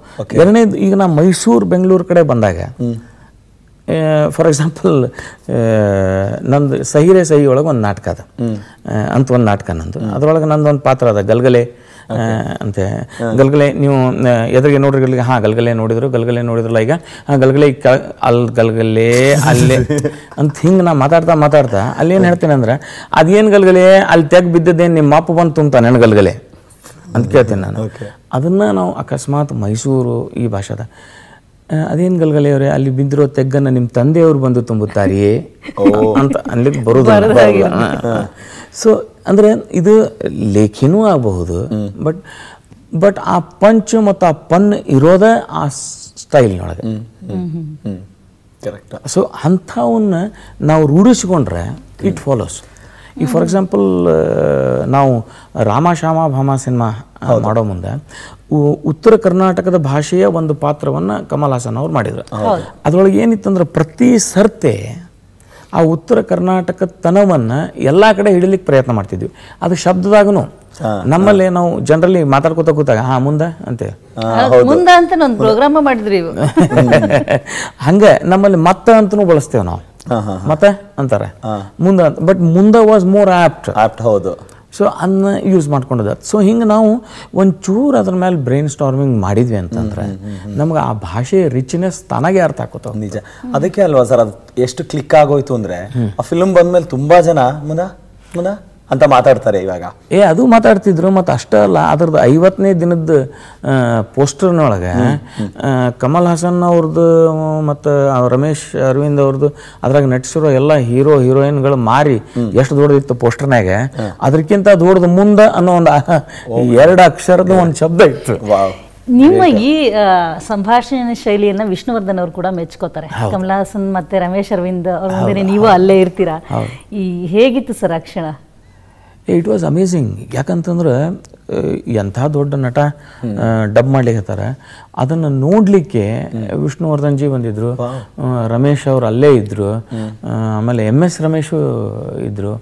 ಎರಡನೇದು, ಈಗ ನಾ ಮೈಸೂರು ಬೆಂಗಳೂರು ಕಡೆ ಬಂದಾಗ, ಫಾರ್ ಎಕ್ಸಾಂಪಲ್ ನಂದು ಸಹಿರೆ ಸಹಿ ಒಳಗೆ ಒಂದು ನಾಟಕ ಅದ ಅಂತ, ಒಂದು ನಾಟಕ ನಂದು. ಅದ್ರೊಳಗೆ ನಂದು ಒಂದು ಪಾತ್ರ ಅದ, ಗಲ್ಗಲೆ ಅಂತೆ. ಗಲ್ಗಲೆ ನೀವು ಎದುರಿಗೆ ನೋಡ್ರಿ, ಗಲ್ಗೆ ಗಲ್ಗಲೆ ಗಲ್ಗಲೆ ನೋಡಿದ್ರಲ್ಲ. ಈಗ ಗಲ್ಗಲೆ ಅಲ್ಲಿ ಗಲ್ಗಲೆ ಅಲ್ಲೇ ಅಂತ ಹಿಂಗೆ ನಾ ಮಾತಾಡ್ತಾ ಅಲ್ಲೇನು ಹೇಳ್ತೇನೆ ಅಂದ್ರೆ, ಅದೇನು ಗಲ್ಗಲೆ ಅಲ್ಲಿ ತೆಗ್ ಬಿದ್ದದ್ದೇನು ನಿಮ್ಮ ಅಪ್ಪ ಬಂದು ತುಂಬ್ತಾನೆ ನನ್ನ ಗಲ್ಗಲೆ ಅಂತ ಕೇಳ್ತೀನಿ ನಾನು. ಅದನ್ನು ನಾವು ಅಕಸ್ಮಾತ್ ಮೈಸೂರು ಈ ಭಾಷೆದ ಅದೇನು ಗಲ್ಗಲೆ ಅವರೇ ಅಲ್ಲಿ ಬಿದ್ದಿರೋ ತೆಗ್ಗನ್ನು ನಿಮ್ಮ ತಂದೆಯವರು ಬಂದು ತುಂಬುತ್ತಾರೆಯೇ ಅಂತ ಅನ್ಲಿಕ್ಕೆ ಬರೋದು. ಸೊ ಅಂದರೆ ಇದು ಲೇಖಿನೂ ಆಗಬಹುದು, ಬಟ್ ಆ ಪಂಚ್ ಮತ್ತು ಆ ಪನ್ ಇರೋದ ಆ ಸ್ಟೈಲ್ನೊಳಗೆ. ಸೊ ಅಂಥವನ್ನ ನಾವು ರೂಢಿಸ್ಕೊಂಡ್ರೆ ಇಟ್ ಫಾಲೋಸ್. ಈಗ ಫಾರ್ ಎಕ್ಸಾಂಪಲ್ ನಾವು ರಾಮ ಶ್ಯಾಮ ಭಾಮ ಸಿನಿಮಾ ಮಾಡೋ ಮುಂದೆ ಉತ್ತರ ಕರ್ನಾಟಕದ ಭಾಷೆಯ ಒಂದು ಪಾತ್ರವನ್ನು ಕಮಲ್ ಹಾಸನ್ ಅವ್ರು ಮಾಡಿದ್ರು. ಅದರೊಳಗೆ ಏನಿತ್ತಂದ್ರೆ ಪ್ರತಿ ಸರ್ತೆ ಆ ಉತ್ತರ ಕರ್ನಾಟಕ ತನವನ್ನು ಎಲ್ಲ ಕಡೆ ಹಿಡಿಲಿಕ್ಕೆ ಪ್ರಯತ್ನ ಮಾಡ್ತಿದ್ವಿ. ಅದು ಶಬ್ದದಾಗೂ ನಮ್ಮಲ್ಲಿ ನಾವು ಜನರಲಿ ಮಾತಾಡ್ಕೋತ ಕೂತಾಗ ಮುಂದೆ ಅಂತೇವೆ, ಮುಂದೆ ಅಂತ ಒಂದು ಪ್ರೋಗ್ರಾಮ್ ಮಾಡಿದ್ರಿ. ಹಂಗೆ ನಮ್ಮಲ್ಲಿ ಮತ್ತ ಅಂತನೂ ಬಳಸ್ತೇವೆ ನಾವು, ಮತ್ತೆ ಅಂತಾರೆ ಮುಂದೆ. ಬಟ್ ಮುಂದೆ ವಾಸ್ ಮೋರ್ ಆಪ್ಟ್. ಹೌದು. ಸೊ ಅದನ್ನ ಯೂಸ್ ಮಾಡ್ಕೊಂಡದ. ಸೊ ಹಿಂಗೆ ನಾವು ಒಂಚೂರು ಅದ್ರ ಮೇಲೆ ಬ್ರೈನ್ ಸ್ಟಾರ್ಮಿಂಗ್ ಮಾಡಿದ್ವಿ ಅಂತಂದ್ರೆ ನಮ್ಗೆ ಆ ಭಾಷೆ ರಿಚ್ನೆಸ್ ತಾನಾಗೆ ಅರ್ಥ ಆಕೋತಾವ. ನಿಜ. ಅದಕ್ಕೆ ಅಲ್ವಾ ಸರ್ ಅದು ಎಷ್ಟು ಕ್ಲಿಕ್ ಆಗೋಯ್ತು ಅಂದ್ರೆ, ಆ ಫಿಲ್ಮ್ ಬಂದ್ಮೇಲೆ ತುಂಬಾ ಜನ ಮುನ ಅಂತ ಮಾತಾಡ್ತಾರೆ ಇವಾಗ. ಅದು ಮಾತಾಡ್ತಿದ್ರು. ಮತ್ತು ಅಷ್ಟೇ ಅಲ್ಲ, ಅದ್ರದ್ದು 50ನೇ ದಿನದ ಪೋಸ್ಟರ್ನೊಳಗೆ ಕಮಲ್ ಹಾಸನ್ ಅವ್ರದ್ದು ಮತ್ತು ರಮೇಶ್ ಅರವಿಂದ್ ಅವ್ರದ್ದು ಅದ್ರಾಗ ನಟಿಸಿರೋ ಎಲ್ಲ ಹೀರೋ ಹೀರೋಯಿನ್ಗಳು ಮಾರಿ ಎಷ್ಟು ದೊಡ್ಡದಿತ್ತು ಪೋಸ್ಟರ್ನಾಗ, ಅದಕ್ಕಿಂತ ದೊಡ್ಡದು ಮುಂದೆ ಅನ್ನೋ ಒಂದು 2 ಅಕ್ಷರದ ಒಂದು ಶಬ್ದ ಇತ್ತು. ನಿಮ್ಮ ಈ ಸಂಭಾಷಣೆ ಶೈಲಿಯನ್ನ ವಿಷ್ಣುವರ್ಧನ್ ಅವರು ಕೂಡ ಮೆಚ್ಕೋತಾರೆ. ಕಮಲ್ ಹಾಸನ್ ಮತ್ತೆ ರಮೇಶ್ ಅರವಿಂದ್ ಅವ್ರ ಮುಂದೆ ನೀವು ಅಲ್ಲೇ ಇರ್ತೀರಾ. ಹೇಗಿತ್ತು ಸರ್ ಆ ಕ್ಷಣ? It was amazing. ಯಾಕಂತಂದ್ರೆ ಎಂಥ ದೊಡ್ಡ ನಟ ಡಬ್ ಮಾಡ್ಲಿಕ್ಕೆ ಅದನ್ನು ನೋಡಲಿಕ್ಕೆ ವಿಷ್ಣುವರ್ಧನ್ ಜಿ ಬಂದಿದ್ರು, ರಮೇಶ್ ಅವರು ಅಲ್ಲೇ ಇದ್ದರು, ಆಮೇಲೆ MS ರಮೇಶು ಇದ್ದರು.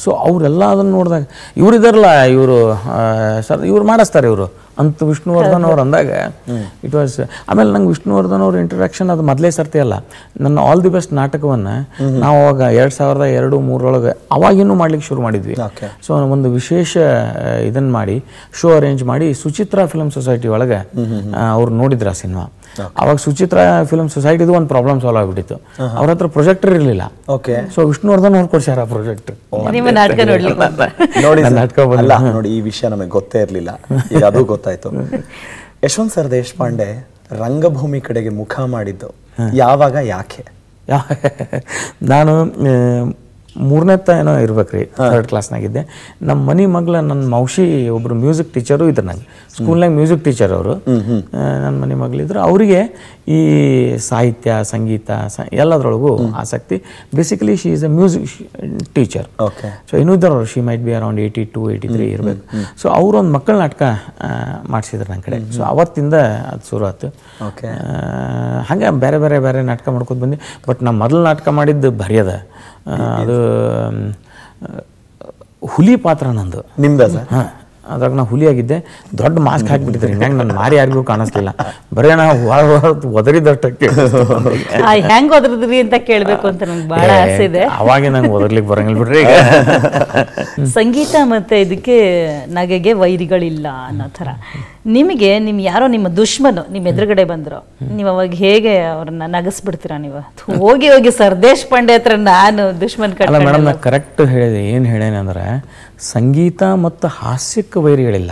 ಸೊ ಅವರೆಲ್ಲ ಅದನ್ನು ನೋಡಿದಾಗ ಇವರಿದಾರಲ್ಲ ಇವರು ಸರ್ ಇವ್ರು ಮಾಡಿಸ್ತಾರೆ ಇವರು ಅಂತ ವಿಷ್ಣುವರ್ಧನ್ ಅವ್ರು ಅಂದಾಗ ಇಟ್ ವಾಸ್. ಆಮೇಲೆ ನಂಗೆ ವಿಷ್ಣುವರ್ಧನ್ ಅವ್ರ ಇಂಟ್ರಡಕ್ಷನ್ ಅದು ಮೊದಲೇ ಸರ್ತಿ ಅಲ್ಲ. ನನ್ನ ಆಲ್ ದಿ ಬೆಸ್ಟ್ ನಾಟಕವನ್ನು ನಾವು ಅವಾಗ 2002-2003 ಅವಾಗಿನ್ನೂ ಮಾಡ್ಲಿಕ್ಕೆ ಶುರು ಮಾಡಿದ್ವಿ. ಸೊ ಒಂದು ವಿಶೇಷ ಇದನ್ನು ಮಾಡಿ ಶೋ ಅರೇಂಜ್ ಮಾಡಿ ಸುಚಿತ್ರಾ ಫಿಲ್ಮ್ ಸೊಸೈಟಿ ಒಳಗೆ ಅವ್ರು ನೋಡಿದ್ರು ಆ ಸಿನಿಮಾ. ಅವಾಗ ಸುಚಿತ್ರಾ ಫಿಲ್ಮ್ ಸೊಸೈಟಿದು ಒಂದು ಪ್ರಾಬ್ಲಮ್ ಸಾಲ್ವ್ ಆಗಿಬಿಟ್ಟಿತ್ತು. ಅವ್ರ ಹತ್ರ ಪ್ರೊಜೆಕ್ಟರ್ ಇರಲಿಲ್ಲ. ಸೊ ವಿಷ್ಣುವರ್ಧನ್ ಅವ್ರು ಕೊಡ್ಸ್ಯಾರ ಆ ಪ್ರೊಜೆಕ್ಟರ್. ನೋಡಿ, ಈ ವಿಷಯ ನಮಗೆ ಗೊತ್ತೇ ಇರಲಿಲ್ಲ, ಈಗ ಅದು ಗೊತ್ತಾಯ್ತು. ಯಶವಂತ್ ಸರ್ ದೇಶಪಾಂಡೆ ರಂಗಭೂಮಿ ಕಡೆಗೆ ಮುಖ ಮಾಡಿದ್ದು ಯಾವಾಗ, ಯಾಕೆ? ನಾನು ಮೂರನೇತ್ತ ಏನೋ ಇರ್ಬೇಕ್ರಿ, 3rd ಕ್ಲಾಸ್ನಾಗಿದ್ದೆ. ನಮ್ಮ ಮನೆ ಮಗ್ಳ ನನ್ನ ಮೌಶಿ ಒಬ್ಬರು ಮ್ಯೂಸಿಕ್ ಟೀಚರು ಇದ್ರು, ನಂಗೆ ಸ್ಕೂಲ್ನಾಗ ಮ್ಯೂಸಿಕ್ ಟೀಚರ್ ಅವರು. ನನ್ನ ಮನೆ ಮಗಳಿದ್ರು. ಅವರಿಗೆ ಈ ಸಾಹಿತ್ಯ, ಸಂಗೀತ ಎಲ್ಲದರೊಳಗೂ ಆಸಕ್ತಿ. Basically she is a music teacher. So ಇನ್ನೂ ಇದ್ದಾರೆ, ಶಿ ಮೈಟ್ ಬಿ ಅರೌಂಡ್ 82, 83 ಇರಬೇಕು. ಸೊ ಅವರೊಂದು ಮಕ್ಕಳ ನಾಟಕ ಮಾಡಿಸಿದ್ರು ನನ್ನ ಕಡೆ. ಸೊ ಅವತ್ತಿಂದ ಅದು ಶುರು ಆಯ್ತು. ಹಾಗೆ ಬೇರೆ ಬೇರೆ ಬೇರೆ ನಾಟಕ ಮಾಡ್ಕೊತ ಬಂದು. ಬಟ್ ನಾ ಮೊದಲು ನಾಟಕ ಮಾಡಿದ್ದು ಬರೆಯದ, ಅದು ಹುಲಿ ಪಾತ್ರ ನಂದು. ನಿಮ್ದ ಸರ್? ಹಾಂ, ಅದ್ರಾಗ ನಾ ಹುಲಿ ಆಗಿದ್ದೆ. ದೊಡ್ಡ ಮಾಸ್ಕ್ ಹಾಕಿಬಿಟ್ಟಿದ್ರಿ, ಹಿಂಗಾಗಿ ನನ್ನ ಮಾರಿ ಯಾರಿಗೂ ಕಾಣಿಸ್ಲಿಲ್ಲ, ಬರೀ ನಾ ಒದರಿದಷ್ಟಕ್ಕೆ. ಹೆಂಗ್ ಒದರಿದ್ರಿ ಅಂತ ಕೇಳ್ಬೇಕು ಅಂತ ನಂಗೆ ಬಹಳ ಆಸೆ ಇದೆ. ಅವಾಗೆ ನಂಗೆ ಒದರ್ಲಿಕ್ಕೆ ಬರಂಗಿಲ್ಲ ಬಿಡ್ರಿ. ಈಗ ಸಂಗೀತ ಮತ್ತೆ ಇದಕ್ಕೆ ನಗೆಗೆ ವೈರಿಗಳಿಲ್ಲ ಅನ್ನೋ ಥರ. ನಿಮಗೆ ಯಾರೋ ನಿಮ್ಮ ದುಶ್ಮನು ನಿಮ್ಮ ಎದುರುಗಡೆ ಬಂದ್ರು, ನೀವು ಅವಾಗ ಹೇಗೆ ಅವ್ರನ್ನ ನಗಸ್ಬಿಡ್ತೀರಾ? ನೀವು ಹೋಗಿ ಹೋಗಿ ಸರ್ದೇಶ್ ಪಾಂಡೆ ಹತ್ರ ನಾನು ದುಶ್ಮನ್ ಅಲ್ಲ ಮೇಡಮ್, ನಾ ಕರೆಕ್ಟ್ ಹೇಳಿದೆ. ಏನು ಹೇಳೇನೆ ಅಂದ್ರೆ, ಸಂಗೀತ ಮತ್ತು ಹಾಸ್ಯಕ್ಕೆ ವೈರಿಗಳಿಲ್ಲ,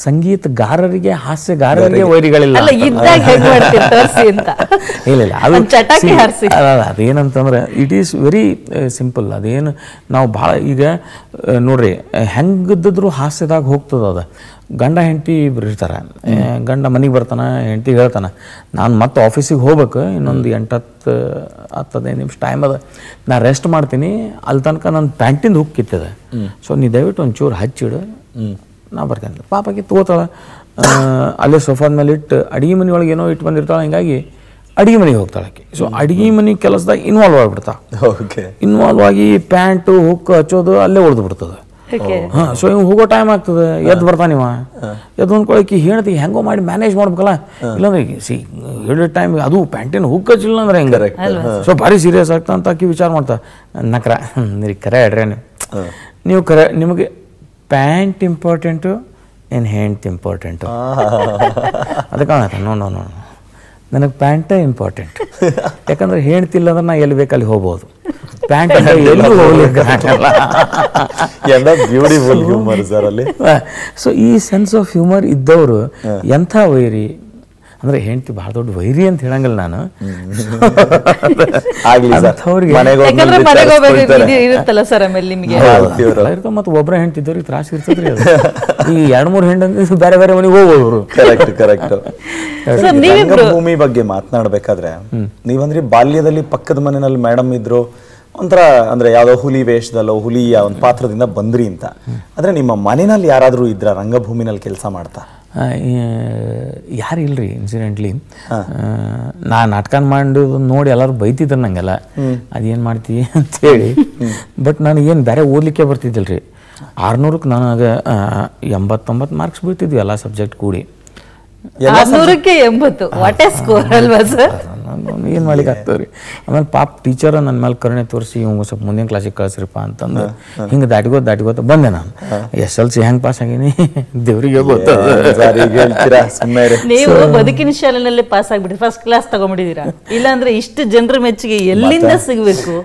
ಸಂಗೀತಗಾರರಿಗೆ ಹಾಸ್ಯಗಾರರಿಗೆ ವೈರಿಗಳಿಲ್ಲ. ಇಲ್ಲ, ಅದು ಅದೇನಂತಂದ್ರೆ ಇಟ್ ಈಸ್ ವೆರಿ ಸಿಂಪಲ್. ಅದೇನು ನಾವು ಭಾಳ ಈಗ ನೋಡ್ರಿ, ಹೆಂಗಿದ್ದರೂ ಹಾಸ್ಯದಾಗ ಹೋಗ್ತದ. ಅದು ಗಂಡ ಹೆಂಡತಿ ಇಬ್ರು ಇರ್ತಾರೆ. ಗಂಡ ಮನೆಗೆ ಬರ್ತಾನೆ, ಹೆಂಡತಿ ಹೇಳ್ತಾನೆ ನಾನು ಮತ್ತೆ ಆಫೀಸಿಗೆ ಹೋಗ್ಬೇಕು, ಇನ್ನೊಂದು 8-10-15 ನಿಮಿಷ ಟೈಮ್ ಅದ, ನಾ ರೆಸ್ಟ್ ಮಾಡ್ತೀನಿ, ಅಲ್ಲಿ ತನಕ ನನ್ನ ಪ್ಯಾಂಟಿಂದ ಹುಕ್ ಕಿತ್ತದೆ, ಸೊ ನೀ ದಯವಿಟ್ಟು ಒಂಚೂರು ಹಚ್ಚಿಡು, ನಾ ಬರ್ತೇನೆ. ಪಾಪಕ್ಕೆ ತಗೋತಾಳೆ, ಅಲ್ಲೇ ಸೋಫಾದ ಮೇಲೆ ಇಟ್ಟು ಅಡುಗೆ ಮನೆ ಒಳಗೆ ಏನೋ ಇಟ್ಟು ಬಂದಿರ್ತಾಳೆ. ಹಿಂಗಾಗಿ ಅಡುಗೆ ಮನೆಗೆ ಹೋಗ್ತಾಳೆ ಆಕೆ. ಸೊ ಅಡುಗೆ ಮನೆ ಕೆಲಸದಾಗ ಇನ್ವಾಲ್ವ್ ಆಗಿಬಿಡ್ತಾಳೆ. ಇನ್ವಾಲ್ವ್ ಆಗಿ ಪ್ಯಾಂಟು ಹುಕ್ ಹಚ್ಚೋದು ಅಲ್ಲೇ ಉಳಿದು ಬಿಡ್ತದೆ. ಹಾಂ, ಸೊ ಇವ್ ಹೋಗೋ ಟೈಮ್ ಆಗ್ತದೆ, ಎದ್ದು ಬರ್ತಾನೆ ಇವ. ಎದ್ದು ಅಂದ್ಕೊಳಕ್ಕೆ ಹೇಳ್ತಿ ಹೆಂಗೋ ಮಾಡಿ ಮ್ಯಾನೇಜ್ ಮಾಡ್ಬೇಕಲ್ಲ. ಇಲ್ಲಾಂದ್ರೆ ಹೇಳಿದ ಟೈಮ್ ಅದು ಪ್ಯಾಂಟಿನ ಹುಕ್ ಹಚ್ಚಿಲ್ಲ ಅಂದ್ರೆ ಹೆಂಗಾರೆ, ಸೊ ಭಾರಿ ಸೀರಿಯಸ್ ಆಗ್ತಾ ಅಂತ ಆಕಿ ವಿಚಾರ ಮಾಡ್ತಾ. ನಕ್ರ ನೀರು ಕರೆ ಹೇಳ್ರಿ, ನೀವು ಕರೆ, ನಿಮಗೆ ಪ್ಯಾಂಟ್ ಇಂಪಾರ್ಟೆಂಟು ಏನು ಹೆಂಡ್ತಿ ಇಂಪಾರ್ಟೆಂಟು? ಅದಕ್ಕೆ ನೋ ನನಗೆ ಪ್ಯಾಂಟೇ ಇಂಪಾರ್ಟೆಂಟ್. ಯಾಕಂದ್ರೆ ಹೆಣ್ತಿಲ್ಲ ಅಂದ್ರೆ ನಾ ಎಲ್ಲಿ ಬೇಕಲ್ಲಿ ಹೋಗ್ಬೋದು, ಪ್ಯಾಂಟ್ ಎಲ್ಲೂ ಹೋಗ್ಲಿಕ್ಕೆ ಆಗಲ್ಲ. ಬ್ಯೂಟಿಫುಲ್ ಹ್ಯೂಮರ್ ಸರ್ ಅಲ್ಲಿ. ಸೊ ಈ ಸೆನ್ಸ್ ಆಫ್ ಹ್ಯೂಮರ್ ಇದ್ದವರು ಎಂಥ ವೈರಿ ಅಂದ್ರೆ, ಹೆಂಡತಿ ಬಹಳ ದೊಡ್ಡ ವೈರಿ ಅಂತ ಹೇಳಂಗಿಲ್ಲ ನಾನು. ಮತ್ತೆ ಒಬ್ಬರ ಹೆಂಡತಿದ್ದವ್ರಿಗೆ ತ್ರಾಸ ಇರ್ತದ್ರಿ. ಅದು ಈ 2-3 ಹೆಂಡತಿ ಬೇರೆ ಬೇರೆ ಮನೆಗೆ ಹೋಗೋರು. ಕರೆಕ್ಟ್. ಭೂಮಿ ಬಗ್ಗೆ ಮಾತನಾಡ್ಬೇಕಾದ್ರೆ ನೀವಂದ್ರೆ ಬಾಲ್ಯದಲ್ಲಿ ಪಕ್ಕದ ಮನೆಯಲ್ಲಿ ಮೇಡಮ್ ಇದ್ರು, ಒಂಥರ ಅಂದ್ರೆ ಯಾವ್ದೋ ಹುಲಿ ವೇಷದಲ್ಲೋ ಹುಲಿಯ ಒಂದು ಪಾತ್ರದಿಂದ ಬಂದ್ರಿ ಅಂತ. ಆದ್ರೆ ನಿಮ್ಮ ಮನೆಯಲ್ಲಿ ಯಾರಾದ್ರೂ ಇದ್ರ ರಂಗಭೂಮಿನಲ್ಲಿ ಕೆಲಸ ಮಾಡ್ತಾ? ಯಾರು ಇಲ್ರಿ. ಇನ್ಸಿಡೆಂಟ್ಲಿ ನಾ ನಾಟಕ ಮಾಡೋದು ನೋಡಿ ಎಲ್ಲರೂ ಬೈತಿದ್ರು ನಂಗೆಲ್ಲ, ಅದೇನು ಮಾಡ್ತೀವಿ ಅಂತೇಳಿ. ಬಟ್ ನನಗೇನು ಬೇರೆ ಓದಲಿಕ್ಕೆ ಬರ್ತಿದ್ದಿಲ್ರಿ. 600ಕ್ಕೆ ನನಗೆ 89 ಮಾರ್ಕ್ಸ್ ಬೀಳ್ತಿದ್ವಿ ಎಲ್ಲ ಸಬ್ಜೆಕ್ಟ್ ಕೂಡಿ. 600ಕ್ಕೆ 80 ವಾಟ್ ಎ ಸ್ಕೋರ್ ಅಲ್ವಾ ಸರ್? ಏನು ಮಾಡ್ಲಿಕ್ಕೆ ಆಗ್ತದ್ರಿ. ಆಮೇಲೆ ಪಾಪ ಟೀಚರ್ ನನ್ನ ಮೇಲೆ ಕರುಣೆ ತೋರಿಸಿ ಇವ್ ಸ್ವಲ್ಪ ಮುಂದಿನ ಕ್ಲಾಸಿಗೆ ಕಳಿಸ್ರಿಪ್ಪ ಅಂತಂದು ಹಿಂಗೆ ದಾಟಿಗೋತ ಬಂದೆ ನಾನು. SLC ಹೆಂಗೆ ಪಾಸ್ ಆಗೀನಿ ದೇವ್ರಿಗೆ ಗೊತ್ತದ. ನೀವು ಬದುಕಿನ ಶಾಲೆನಲ್ಲೇ ಪಾಸ್ ಆಗ್ಬಿಟ್ರಿ, ಫಸ್ಟ್ ಕ್ಲಾಸ್ ತಗೊಂಡ್ಬಿಟ್ಟಿದ್ದೀರಾ. ಇಲ್ಲಾಂದ್ರೆ ಇಷ್ಟು ಜನರ ಮೆಚ್ಚುಗೆ ಎಲ್ಲಿಂದ ಸಿಗ್ಬೇಕು?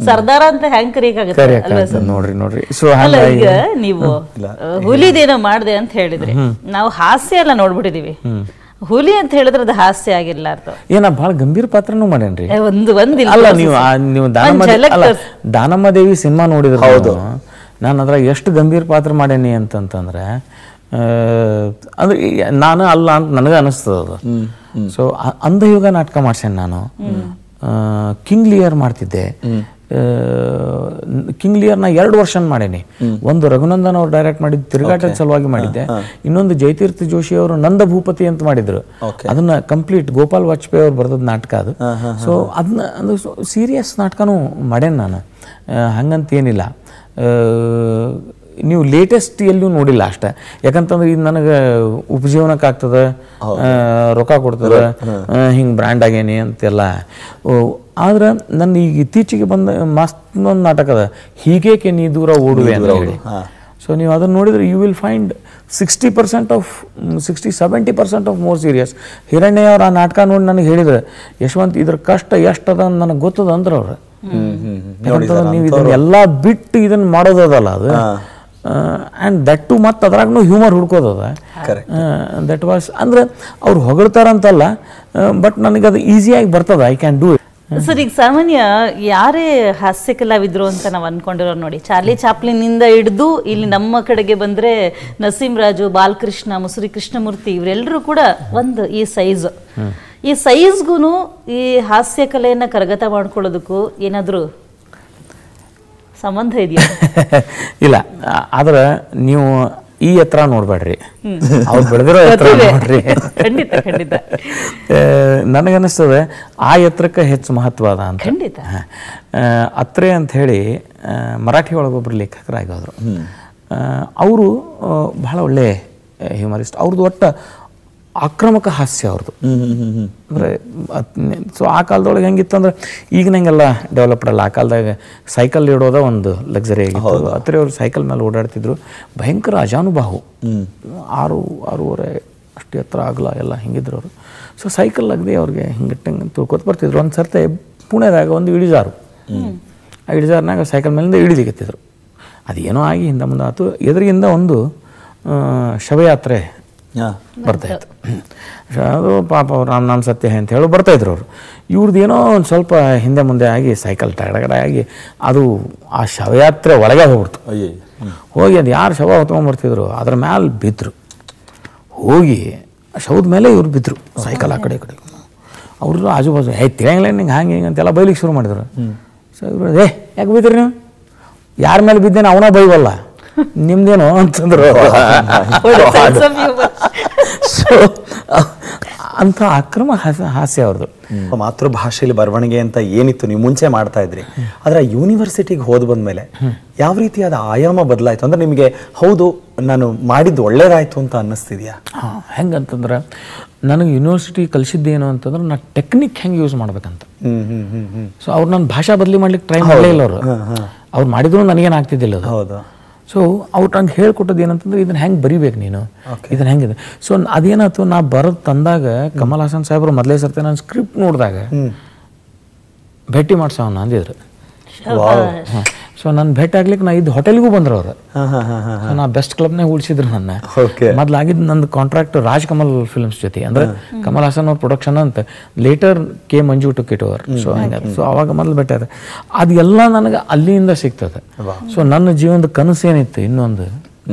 ಸರ್ದಾರ ಅಂತ ಹೆಂಗ್ ಕರಿಯಕ್ಕಾಗತ್ತೆ ನೋಡ್ರಿ. ಅಲ್ಲ, ಈಗ ನೀವು ಹುಲಿದೇನೋ ಮಾಡ್ದೆ ಅಂತ ಹೇಳಿದ್ರಿ, ನಾವು ಹಾಸ್ಯ ಎಲ್ಲ ನೋಡ್ಬಿಟ್ಟಿದೀವಿ. ಹುಲಿ ಅಂತ ಹೇಳಿದ್ರೆ ಅದು ಹಾಸ್ಯ ಆಗಿಲ್ಲ. ಏನ ಬಹಳ ಗಂಭೀರ ಪಾತ್ರನೂ ಮಾಡೇನ್ರಿ. ಅಲ್ಲ, ನೀವು ದಾನಮ್ಮ ದೇವಿ ಸಿನಿಮಾ ನೋಡಿದ್ರೆ ಹೌದು, ನಾನು ಅದ್ರಾಗ ಎಷ್ಟು ಗಂಭೀರ ಪಾತ್ರ ಮಾಡೇನಿ ಅಂತಂತಂದ್ರೆ, ಅಂದ್ರೆ ನಾನು ಅಲ್ಲ ಅಂತ ನನಗೆ ಅನಿಸ್ತದ ಅದು. ಸೊ ಅಂಧಯುಗ ನಾಟಕ ಮಾಡ್ಸೇನೆ ನಾನು. ಕಿಂಗ್ ಲಿಯರ್ ಮಾಡ್ತಿದ್ದೆ. ಕಿಂಗ್ ಲಿಯರ್ನ 2 ವರ್ಷ ಮಾಡೇನಿ. ಒಂದು ರಘುನಂದನ್ ಅವ್ರು ಡೈರೆಕ್ಟ್ ಮಾಡಿದ್ದು ತಿರುಗಾಟದ ಸಲುವಾಗಿ ಮಾಡಿದ್ದೆ, ಇನ್ನೊಂದು ಜಯತೀರ್ಥ ಜೋಶಿ ಅವರು ನಂದ ಭೂಪತಿ ಅಂತ ಮಾಡಿದ್ರು. ಅದನ್ನ ಕಂಪ್ಲೀಟ್ ಗೋಪಾಲ್ ವಾಜಪೇಯಿ ಅವ್ರು ಬರ್ದದ್ ನಾಟಕ ಅದು. ಸೊ ಅದನ್ನ ಅಂದ್ರೆ ಸೀರಿಯಸ್ ನಾಟಕನೂ ಮಾಡೇನಿ ನಾನು, ಹಂಗಂತ ಏನಿಲ್ಲ. ನೀವು ಲೇಟೆಸ್ಟ್ ಎಲ್ಲೂ ನೋಡಿಲ್ಲ ಅಷ್ಟೇ, ಯಾಕಂತಂದ್ರೆ ಇದು ನನಗೆ ಉಪಜೀವನಕ್ಕೆ ಆಗ್ತದೆ, ರೊಕ್ಕ ಕೊಡ್ತದೆ, ಹಿಂಗೆ ಬ್ರ್ಯಾಂಡ್ ಆಗೇನಿ ಅಂತೆಲ್ಲ. ಆದ್ರೆ ನನ್ನ ಈಗ ಇತ್ತೀಚೆಗೆ ಬಂದ ಮಸ್ತೊಂದು ನಾಟಕ ಅದ, ಹೀಗೇಕೆ ನೀ ದೂರ ಓಡುವೆ ಅಂತ ಹೇಳಿ. ಸೊ ನೀವು ಅದನ್ನು ನೋಡಿದ್ರೆ you will find 60-70% of more serious. Hiranya ಅವ್ರು ಆ ನಾಟಕ ನೋಡಿ ನನಗೆ ಹೇಳಿದ್ರೆ, ಯಶವಂತ್ ಇದ್ರ ಕಷ್ಟ ಎಷ್ಟದ ಅಂತ ನನಗೆ ಗೊತ್ತದ ಅಂದ್ರೆ ಅವ್ರು. ನೀವು ಇದನ್ನೆಲ್ಲ ಬಿಟ್ಟು ಇದನ್ನು ಮಾಡೋದಲ್ಲ ಅದು. ಆ್ಯಂಡ್ ದಟ್ ಟು ಮತ್ತು ಅದ್ರಾಗೂ ಹ್ಯೂಮರ್ ಹುಡ್ಕೋದದ. ದಟ್ ವಾಸ್ ಅಂದ್ರೆ ಅವ್ರು ಹೊಗಳ್ತಾರಂತಲ್ಲ, ಬಟ್ ನನಗೆ ಅದು ಈಸಿಯಾಗಿ ಬರ್ತದೆ. I can do it. Sir ಈಗ ಸಾಮಾನ್ಯ ಯಾರೇ ಹಾಸ್ಯ ಕಲಾವಿದ್ರು ಅಂತ ನಾವು ಅನ್ಕೊಂಡಿರೋ ನೋಡಿ, ಚಾರ್ಲಿ ಚಾಪ್ಲಿನಿಂದ ಹಿಡಿದು ಇಲ್ಲಿ ನಮ್ಮ ಕಡೆಗೆ ಬಂದ್ರೆ ನರಸಿಂಹರಾಜು, ಬಾಲಕೃಷ್ಣ, ಮುಸುರಿ ಕೃಷ್ಣಮೂರ್ತಿ ಇವರೆಲ್ಲರೂ ಕೂಡ ಒಂದು ಈ ಸೈಜ್ಗೂ ಈ ಹಾಸ್ಯ ಕಲೆಯನ್ನ ಕರಗತ ಮಾಡ್ಕೊಳ್ಳೋದಕ್ಕೂ ಏನಾದರೂ ಸಂಬಂಧ ಇದೆಯಾ? ಇಲ್ಲ, ಆದ್ರೆ ನೀವು ಈ ಎತ್ತರ ನೋಡ್ಬೇಡ್ರಿ, ಅವ್ರು ಬೆಳೆದಿರೋ ಎತ್ತರ ನೋಡ್ರಿ. ಖಂಡಿತ ಖಂಡಿತ ನನಗನ್ನಿಸ್ತದೆ ಆ ಎತ್ತರಕ್ಕೆ ಹೆಚ್ಚು ಮಹತ್ವ ಅದ ಅಂತ. ಖಂಡಿತ. ಅತ್ರೆ ಅಂತ ಹೇಳಿ ಮರಾಠಿ ಒಳಗೊಬ್ಬರು ಲೇಖಕರಾಗೋದ್ರು. ಅವರು ಬಹಳ ಒಳ್ಳೆ ಹ್ಯೂಮರಿಸ್ಟ್. ಅವ್ರದ್ದು ಒಟ್ಟು ಆಕ್ರಮಕ ಹಾಸ್ಯ ಅವ್ರದ್ದು. ಅಂದರೆ ಸೊ ಆ ಕಾಲದೊಳಗೆ ಹೆಂಗಿತ್ತಂದ್ರೆ ಈಗ ನಂಗೆಲ್ಲ ಡೆವಲಪ್ಡ್ ಅಲ್ಲ. ಆ ಕಾಲದಾಗ ಸೈಕಲ್ ಇಡೋದ ಒಂದು ಲಕ್ಸರಿ ಆಗಿತ್ತು. ಅತ್ರೆ ಅವರು ಸೈಕಲ್ ಮೇಲೆ ಓಡಾಡ್ತಿದ್ರು. ಭಯಂಕರ ಅಜಾನುಬಾಹು, 6.5 ಅಷ್ಟು ಎತ್ತರ ಆಗಲ್ಲ ಎಲ್ಲ ಹಿಂಗಿದ್ರು ಅವರು. ಸೊ ಸೈಕಲ್ ಆಗದೆ ಅವ್ರಿಗೆ ಹಿಂಗೆ ತಿಳ್ಕೊತ ಬರ್ತಿದ್ರು. ಒಂದು ಸರ್ತೆ ಪುಣೆದಾಗ ಒಂದು ಇಳಿಜಾರು, ಆ ಇಳಿಜಾರ್ನಾಗ ಸೈಕಲ್ ಮೇಲಿಂದ ಇಳಿದಿಗತ್ತಿದ್ರು. ಅದೇನೋ ಆಗಿ ಹಿಂದೆ ಮುಂದೆ ಆಯ್ತು. ಎದುರಿಗಿಂದ ಒಂದು ಶವಯಾತ್ರೆ ಬರ್ತಾಯಿತ್ತು. ಅದು ಪಾಪ ಅವ್ರು ರಾಮ್ ಸತ್ಯ ಅಂತ ಹೇಳಿ ಬರ್ತಾಯಿದ್ರು ಅವರು. ಇವ್ರದ್ದು ಏನೋ ಒಂದು ಸ್ವಲ್ಪ ಹಿಂದೆ ಮುಂದೆ ಆಗಿ ಸೈಕಲ್ ಟಗಡಗಡ ಆಗಿ ಅದು ಆ ಶವಯಾತ್ರೆ ಒಳಗೆ ಹೋಗ್ಬಿಡ್ತು. ಹೋಗಿ ಅದು ಯಾರು ಶವ ಹೊತ್ಕೊಂಡ್ಬರ್ತಿದ್ರು ಅದ್ರ ಮ್ಯಾಲೆ ಬಿದ್ದರು. ಹೋಗಿ ಶವದ ಮೇಲೆ ಇವ್ರು ಬಿದ್ದರು, ಸೈಕಲ್ ಆ ಕಡೆ ಈ ಕಡೆ. ಅವ್ರದ್ದು ಆಜು ಬಾಜು ತಿಳಿಯಂಗಿಲ್ಲ ನಿಂಗೆ ಹಂಗೆ ಹಿಂಗೆ ಅಂತೆಲ್ಲ ಬೈಲಿಕ್ಕೆ ಶುರು ಮಾಡಿದ್ರು. ಸೊ ಇವರು ಯಾಕೆ ಬಿದ್ದಿರಿ ನೀವು? ಯಾರ ಮೇಲೆ ಬಿದ್ದೇನೆ ಅವನ ಬೈವಲ್ಲ, ನಿಮ್ದೇನು ಅಂತಂದ್ರು. ಸೊ ಅಂಥ ಅಕ್ರಮ ಹಾಸ್ಯ ಅವ್ರದ್ದು. ಮಾತೃಭಾಷೆಯಲ್ಲಿ ಬರವಣಿಗೆ ಅಂತ ಏನಿತ್ತು ನೀವು ಮುಂಚೆ ಮಾಡ್ತಾ ಇದ್ರಿ, ಆದರೆ ಯೂನಿವರ್ಸಿಟಿಗೆ ಹೋದ್ ಬಂದ್ಮೇಲೆ ಯಾವ ರೀತಿಯಾದ ಆಯಾಮ ಬದಲಾಯಿತು? ಅಂದ್ರೆ ನಿಮಗೆ ಹೌದು ನಾನು ಮಾಡಿದ್ದು ಒಳ್ಳೇದಾಯ್ತು ಅಂತ ಅನ್ನಿಸ್ತಿದ್ಯಾ? ಹೆಂಗಂತಂದ್ರೆ ನನಗೆ ಯೂನಿವರ್ಸಿಟಿ ಕಲಿಸಿದ್ದೇನು ಅಂತಂದ್ರೆ ನಾ ಟೆಕ್ನಿಕ್ ಹೆಂಗೆ ಯೂಸ್ ಮಾಡ್ಬೇಕಂತ. ಸೊ ಅವ್ರು ನಾನು ಭಾಷಾ ಬದಲಿ ಮಾಡ್ಲಿಕ್ಕೆ ಟ್ರೈ ಮಾಡಲೇ ಇಲ್ಲ. ಅವ್ರು ಮಾಡಿದ್ರು ನನಗೇನು ಆಗ್ತಿದ್ದಿಲ್ಲ ಅದು. ಹೌದು. ಸೊ ಅವ್ರು ನಂಗೆ ಹೇಳ್ಕೊಟ್ಟದ್ದು ಏನಂತಂದ್ರೆ ಇದನ್ನ ಹೆಂಗೆ ಬರಿಬೇಕು ನೀನು, ಇದನ್ನ ಹೆಂಗಿದೆ. ಸೊ ಅದೇನಾಯ್ತು, ನಾ ಬರೋದು ತಂದಾಗ ಕಮಲ್ ಹಾಸನ್ ಸಾಹೇಬ್ರು ಮೊದಲೇ ಸರ್ತಿ ನಾನು ಸ್ಕ್ರಿಪ್ಟ್ ನೋಡಿದಾಗ ಭೇಟಿ ಮಾಡ್ಸೋಣ ಅಂದಿದ್ರು. ಸೊ ನಾನು ಭೇಟಿ ಆಗ್ಲಿಕ್ಕೆ ನಾ ಇದು ಹೋಟೆಲ್ಗೂ ಬಂದ್ರು ಅವರು. ನಾ ಬೆಸ್ಟ್ ಕ್ಲಬ್ನಾಗ ಉಳಿಸಿದ್ರು ನನ್ನ. ಮೊದಲಾಗಿದ್ದು ನಂದು ಕಾಂಟ್ರಾಕ್ಟ್ ರಾಜ್ ಕಮಲ್ ಫಿಲ್ಮ್ಸ್ ಜೊತೆ, ಅಂದ್ರೆ ಕಮಲ್ ಹಾಸನ್ ಅವ್ರ ಪ್ರೊಡಕ್ಷನ್ ಅಂತ. Later K Manju took it over. So ಹಂಗೆ ಸೊ ಅವಾಗ ಮೊದಲು ಭೇಟಿ ಅದ ಅದೆಲ್ಲ ನನಗೆ ಅಲ್ಲಿಂದ ಸಿಗ್ತದೆ. ಸೊ ನನ್ನ ಜೀವನದ ಕನಸು ಏನಿತ್ತು ಇನ್ನೊಂದು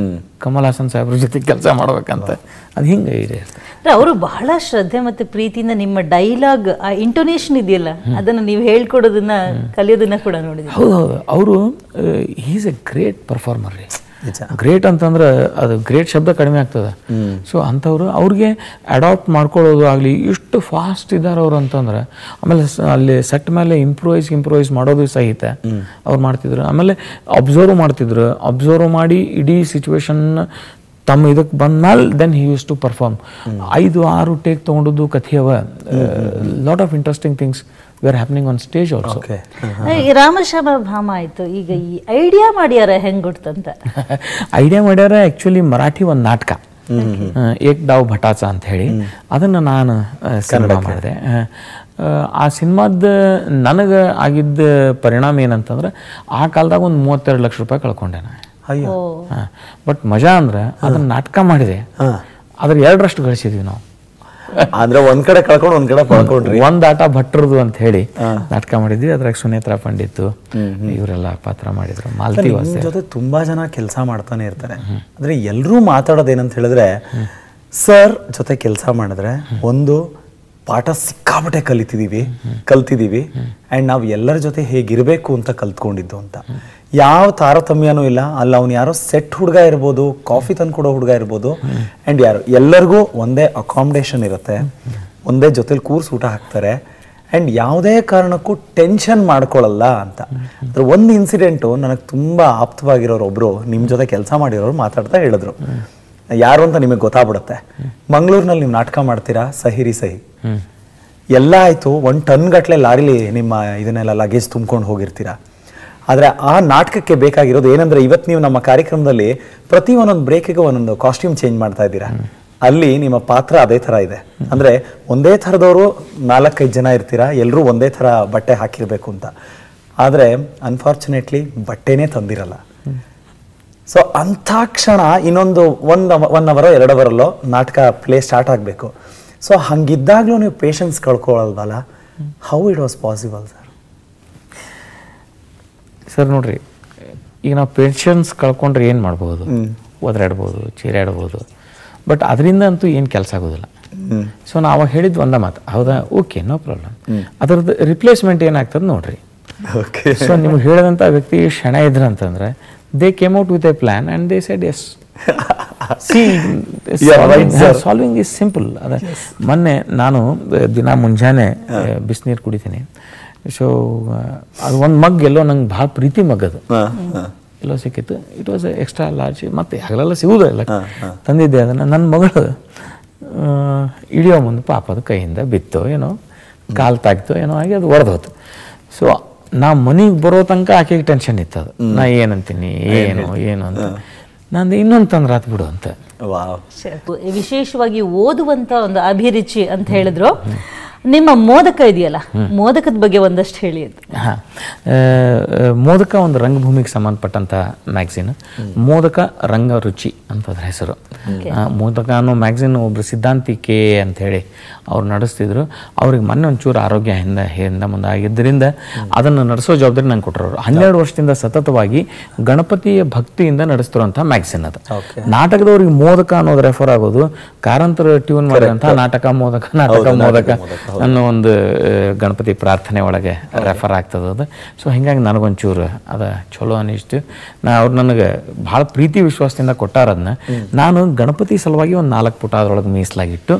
ಕಮಲ್ ಹಾಸನ್ ಸಾಹೇಬ್ರ ಜೊತೆ ಕೆಲಸ ಮಾಡ್ಬೇಕಂತ, ಅದು ಹಿಂಗೆ ಇದೆ. ಅವರು ಬಹಳ ಶ್ರದ್ಧೆ ಮತ್ತೆ ಪ್ರೀತಿಯಿಂದ ನಿಮ್ಮ ಡೈಲಾಗ್ ಇಂಟೋನೇಷನ್ ಇದೆಯಲ್ಲ ಅದನ್ನ ನೀವು ಹೇಳ್ಕೊಡೋದನ್ನ ಕಲಿಯೋದನ್ನ ಕೂಡ ನೋಡಿದ್ವಿ. ಹೌದೌದು, ಅವರು ಈಸ್ ಎ ಗ್ರೇಟ್ ಪರ್ಫಾರ್ಮರ್ ರೀ. ಗ್ರೇಟ್ ಅಂತಂದ್ರೆ ಅದು ಗ್ರೇಟ್ ಶಬ್ದ ಕಡಿಮೆ ಆಗ್ತದೆ. ಸೊ ಅಂಥವ್ರು ಅವ್ರಿಗೆ ಅಡಾಪ್ಟ್ ಮಾಡ್ಕೊಳ್ಳೋದು ಆಗಲಿ ಇಷ್ಟು ಫಾಸ್ಟ್ ಇದ್ದಾರೆ ಅವರು ಅಂತಂದ್ರೆ. ಆಮೇಲೆ ಅಲ್ಲಿ ಸೆಟ್ ಮೇಲೆ ಇಂಪ್ರೂವೈಸ್ ಮಾಡೋದು ಸಹಿತ ಅವ್ರು ಮಾಡ್ತಿದ್ರು. ಆಮೇಲೆ ಅಬ್ಸರ್ವ್ ಮಾಡಿ ಇಡೀ ಸಿಚುವೇಶನ್ ತಮ್ಮ ಇದಕ್ಕೆ ಬಂದ್ಮೇಲೆ then he used to perform. 5-6 take ತೊಗೊಂಡದ್ದು ಕಥೆಯವ. Lot of interesting things were happening on stage also. Ramashyama Bhama ಆಯ್ತು, ಈಗ ಈ ಐಡಿಯಾ ಮಾಡ್ಯಾರ ಹೆಂಗ್ ಗೊತ್ತಂತ? ಐಡಿಯಾ ಮಾಡ್ಯಾರ ಆ್ಯಕ್ಚುಲಿ ಮರಾಠಿ ಒಂದು ನಾಟಕ ಏಕ್ ಡಾವ್ ಭಟಾಚ ಅಂತ ಹೇಳಿ, ಅದನ್ನು ನಾನು ಸಿನಿಮಾ ಮಾಡಿದೆ. ಆ ಸಿನಿಮಾದ ನನಗೆ ಆಗಿದ್ದ ಪರಿಣಾಮ ಏನಂತಂದ್ರೆ ಆ ಕಾಲದಾಗ ಒಂದು 32 ಲಕ್ಷ ರೂಪಾಯಿ ಕಳ್ಕೊಂಡೆ ನಾನು. ಬಟ್ ಮಜಾ ಅಂದ್ರೆ ಅದನ್ನ ನಾಟಕ ಮಾಡಿದೆ, ಅದ್ರ 2ರಷ್ಟು ಗಳಿಸಿದ್ವಿ ನಾವು. ಅಂದ್ರೆ ಒಂದ್ ಕಡೆ ಕಳ್ಕೊಂಡು ಒಂದ್ ಕಡೆ ಪಡ್ಕೊಂಡ್ರಿ. ಒಂದ್ ಆಟ ಭಟ್ರದು ಅಂತ ಹೇಳಿ ನಾಟಕ ಮಾಡಿದ್ವಿ. ಅದ್ರಾಗ ಸುನೇತ್ರಾ ಪಂಡಿತ್ ಇವರೆಲ್ಲ ಪಾತ್ರ ಮಾಡಿದ್ರು. ಮಾಲತಿ ಜೊತೆ ತುಂಬಾ ಜನ ಕೆಲಸ ಮಾಡ್ತಾನೆ ಇರ್ತಾರೆ. ಅಂದ್ರೆ ಎಲ್ರೂ ಮಾತಾಡೋದೇನಂತ ಹೇಳಿದ್ರೆ, ಸರ್ ಜೊತೆ ಕೆಲಸ ಮಾಡಿದ್ರೆ ಒಂದು ಪಾಠ ಸಿಕ್ಕಾಪಟ್ಟೆ ಕಲ್ತಿದೀವಿ ಅಂಡ್ ನಾವು ಎಲ್ಲರ ಜೊತೆ ಹೇಗಿರ್ಬೇಕು ಅಂತ ಕಲ್ತ್ಕೊಂಡಿದ್ದು ಅಂತ. ಯಾವ ತಾರತಮ್ಯನೂ ಇಲ್ಲ. ಅಲ್ಲಿ ಅವ್ನು ಯಾರೋ ಸೆಟ್ ಹುಡುಗ ಇರ್ಬೋದು, ಕಾಫಿ ತಂದು ಕೊಡೋ ಹುಡುಗ ಇರ್ಬೋದು, ಅಂಡ್ ಎಲ್ಲರಿಗೂ ಒಂದೇ ಅಕಾಮಿಡೇಷನ್ ಇರುತ್ತೆ, ಒಂದೇ ಜೊತೆಲಿ ಕೂರ್ಸಿ ಊಟ ಹಾಕ್ತಾರೆ ಅಂಡ್ ಯಾವುದೇ ಕಾರಣಕ್ಕೂ ಟೆನ್ಷನ್ ಮಾಡ್ಕೊಳ್ಳಲ್ಲ ಅಂತ. ಅದ್ರ ಒಂದು ಇನ್ಸಿಡೆಂಟು ನನಗೆ ತುಂಬಾ ಆಪ್ತವಾಗಿರೋರು ಒಬ್ರು ನಿಮ್ಮ ಜೊತೆ ಕೆಲಸ ಮಾಡಿರೋರು ಮಾತಾಡ್ತಾ ಹೇಳಿದ್ರು. ಯಾರು ಅಂತ ನಿಮಗೆ ಗೊತ್ತಾಗ್ಬಿಡುತ್ತೆ. ಮಂಗಳೂರಿನಲ್ಲಿ ನೀವು ನಾಟಕ ಮಾಡ್ತೀರಾ, ಸಹಿರಿ ಸಹಿ ಎಲ್ಲ ಆಯ್ತು. 1 ಟನ್ ಗಟ್ಟಲೆ ಲಾರಿಲಿ ನಿಮ್ಮ ಇದನ್ನೆಲ್ಲ ಲಗೇಜ್ ತುಂಬ್ಕೊಂಡು ಹೋಗಿರ್ತೀರಾ. ಆದರೆ ಆ ನಾಟಕಕ್ಕೆ ಬೇಕಾಗಿರೋದು ಏನಂದ್ರೆ, ಇವತ್ತು ನೀವು ನಮ್ಮ ಕಾರ್ಯಕ್ರಮದಲ್ಲಿ ಪ್ರತಿ ಒಂದೊಂದು ಬ್ರೇಕಿಗೆ ಒಂದೊಂದು ಕಾಸ್ಟ್ಯೂಮ್ ಚೇಂಜ್ ಮಾಡ್ತಾ ಇದ್ದೀರಾ. ಅಲ್ಲಿ ನಿಮ್ಮ ಪಾತ್ರ ಅದೇ ಥರ ಇದೆ. ಅಂದರೆ ಒಂದೇ ಥರದವರು 4-5 ಜನ ಇರ್ತೀರಾ, ಎಲ್ಲರೂ ಒಂದೇ ಥರ ಬಟ್ಟೆ ಹಾಕಿರ್ಬೇಕು ಅಂತ. ಆದರೆ ಅನ್ಫಾರ್ಚುನೇಟ್ಲಿ ಬಟ್ಟೆನೇ ತಂದಿರಲ್ಲ. ಸೊ ಅಂಥ ಕ್ಷಣ ಇನ್ನೊಂದು 1 ಅವರೋ 2 ಅವರಲ್ಲೋ ನಾಟಕ ಪ್ಲೇ ಸ್ಟಾರ್ಟ್ ಆಗಬೇಕು. ಸೊ ಹಂಗಿದ್ದಾಗಲೂ ನೀವು ಪೇಷನ್ಸ್ ಕಳ್ಕೊಳ್ಳಲ್ವಲ್ಲ, how it was possible sir? Sir ನೋಡ್ರಿ, ಈಗ ನಾವು ಪೇಷನ್ಸ್ ಕಳ್ಕೊಂಡ್ರೆ ಏನು ಮಾಡ್ಬೋದು? ಒದರಾಡ್ಬೋದು, ಚೀರಾಡ್ಬೋದು, ಬಟ್ ಅದರಿಂದ ಅಂತೂ ಏನು ಕೆಲಸ ಆಗೋದಿಲ್ಲ. ಸೊ ನಾವು ಅವಾಗ ಹೇಳಿದ್ದು ಒಂದ ಮಾತು, ಹೌದಾ, ಓಕೆ, ನೋ ಪ್ರಾಬ್ಲಮ್. ಅದರದ್ದು ರಿಪ್ಲೇಸ್ಮೆಂಟ್ ಏನಾಗ್ತದೆ ನೋಡ್ರಿ. ಸೊ ನಿಮ್ಗೆ ಹೇಳಿದಂಥ ವ್ಯಕ್ತಿ ಕ್ಷಣ ಇದ್ರ ಅಂತಂದ್ರೆ they came out with a plan and they said yes. Solving is simple. ಅದ ಮೊನ್ನೆ ನಾನು ದಿನ ಮುಂಜಾನೆ ಬಿಸಿನೀರು ಕುಡಿತೀನಿ. ಸೊ ಅದು ಒಂದು ಮಗ್ ಎಲ್ಲೋ ನಂಗೆ ಭಾಳ ಪ್ರೀತಿ ಮಗ್ ಅದು ಎಲ್ಲೋ ಸಿಕ್ಕಿತ್ತು. It was extra large. ಮತ್ತೆ ಹಗಲೆಲ್ಲ ಸಿಗುವುದಿಲ್ಲ, ತಂದಿದ್ದೆ ಅದನ್ನು. ನನ್ನ ಮಗಳು ಇಳಿಯೋ ಮುಂದೆ ಪಾಪದ ಕೈಯಿಂದ ಬಿತ್ತೋ ಏನೋ, ಕಾಲು ತಾಗ್ತೋ ಏನೋ ಆಗಿ ಅದು ಒಡೆದೋತು. ಸೊ ನಾ ಮನೆಗೆ ಬರೋ ತನಕ ಆಕೆಗೆ ಟೆನ್ಷನ್ ಇತ್ತು. ಅದು ನಾ ಏನಂತೀನಿ, ಏನು ಅಂತ. ನಂದು ಇನ್ನೊಂದು ತಂದ್ರೆ ಆತು ಬಿಡು ಅಂತ. ವಿಶೇಷವಾಗಿ ಓದುವಂತ ಒಂದು ಅಭಿರುಚಿ ಅಂತ ಹೇಳಿದ್ರು. ನಿಮ್ಮ ಮೋದಕ ಇದೆಯಲ್ಲ, ಮೋದಕದ ಬಗ್ಗೆ ಒಂದಷ್ಟು ಹೇಳಿ. ಹಾಂ, ಮೋದಕ ಒಂದು ರಂಗಭೂಮಿಗೆ ಸಂಬಂಧಪಟ್ಟಂಥ ಮ್ಯಾಗ್ಝಿನ್. ಮೋದಕ ರಂಗ ರುಚಿ ಅಂತ ಅದ್ರ ಹೆಸರು. ಮೋದಕ ಅನ್ನೋ ಮ್ಯಾಗ್ಝಿನ್ ಒಬ್ರು ಸಿದ್ಧಾಂತಿ ಕೆ ಅಂತ ಹೇಳಿ ಅವ್ರು ನಡೆಸ್ತಿದ್ರು. ಅವ್ರಿಗೆ ಮೊನ್ನೆ ಒಂಚೂರು ಆರೋಗ್ಯ ಹಿಂದೆ ಮುಂದೆ ಆಗಿದ್ದರಿಂದ ಅದನ್ನು ನಡೆಸೋ ಜವಾಬ್ದಾರಿ ನಂಗೆ ಕೊಟ್ಟರು. 12 ವರ್ಷದಿಂದ ಸತತವಾಗಿ ಗಣಪತಿಯ ಭಕ್ತಿಯಿಂದ ನಡೆಸ್ತಿರುವಂಥ ಮ್ಯಾಗ್ಝಿನ್ ಅದು. ನಾಟಕದವ್ರಿಗೆ ಮೋದಕ ಅನ್ನೋದು ರೆಫರ್ ಆಗೋದು ಕಾರಂತರ ಟ್ಯೂನ್ ಮಾಡಿದಂಥ ನಾಟಕ ಮೋದಕ ಅನ್ನೋ ಒಂದು ಗಣಪತಿ ಪ್ರಾರ್ಥನೆ ಒಳಗೆ ರೆಫರ್ ಆಗ್ತದೆ ಅದು. ಸೊ ಹಿಂಗಾಗಿ ನನಗೊಂಚೂರು ಅದು ಚಲೋ ಅನಿಸ್ತು. ಅವ್ರು ನನಗೆ ಭಾಳ ಪ್ರೀತಿ ವಿಶ್ವಾಸದಿಂದ ಕೊಟ್ಟಾರದನ್ನ ನಾನು ಗಣಪತಿ ಸಲುವಾಗಿ ಒಂದು 4 ಪುಟ ಅದರೊಳಗೆ ಮೀಸಲಾಗಿಟ್ಟು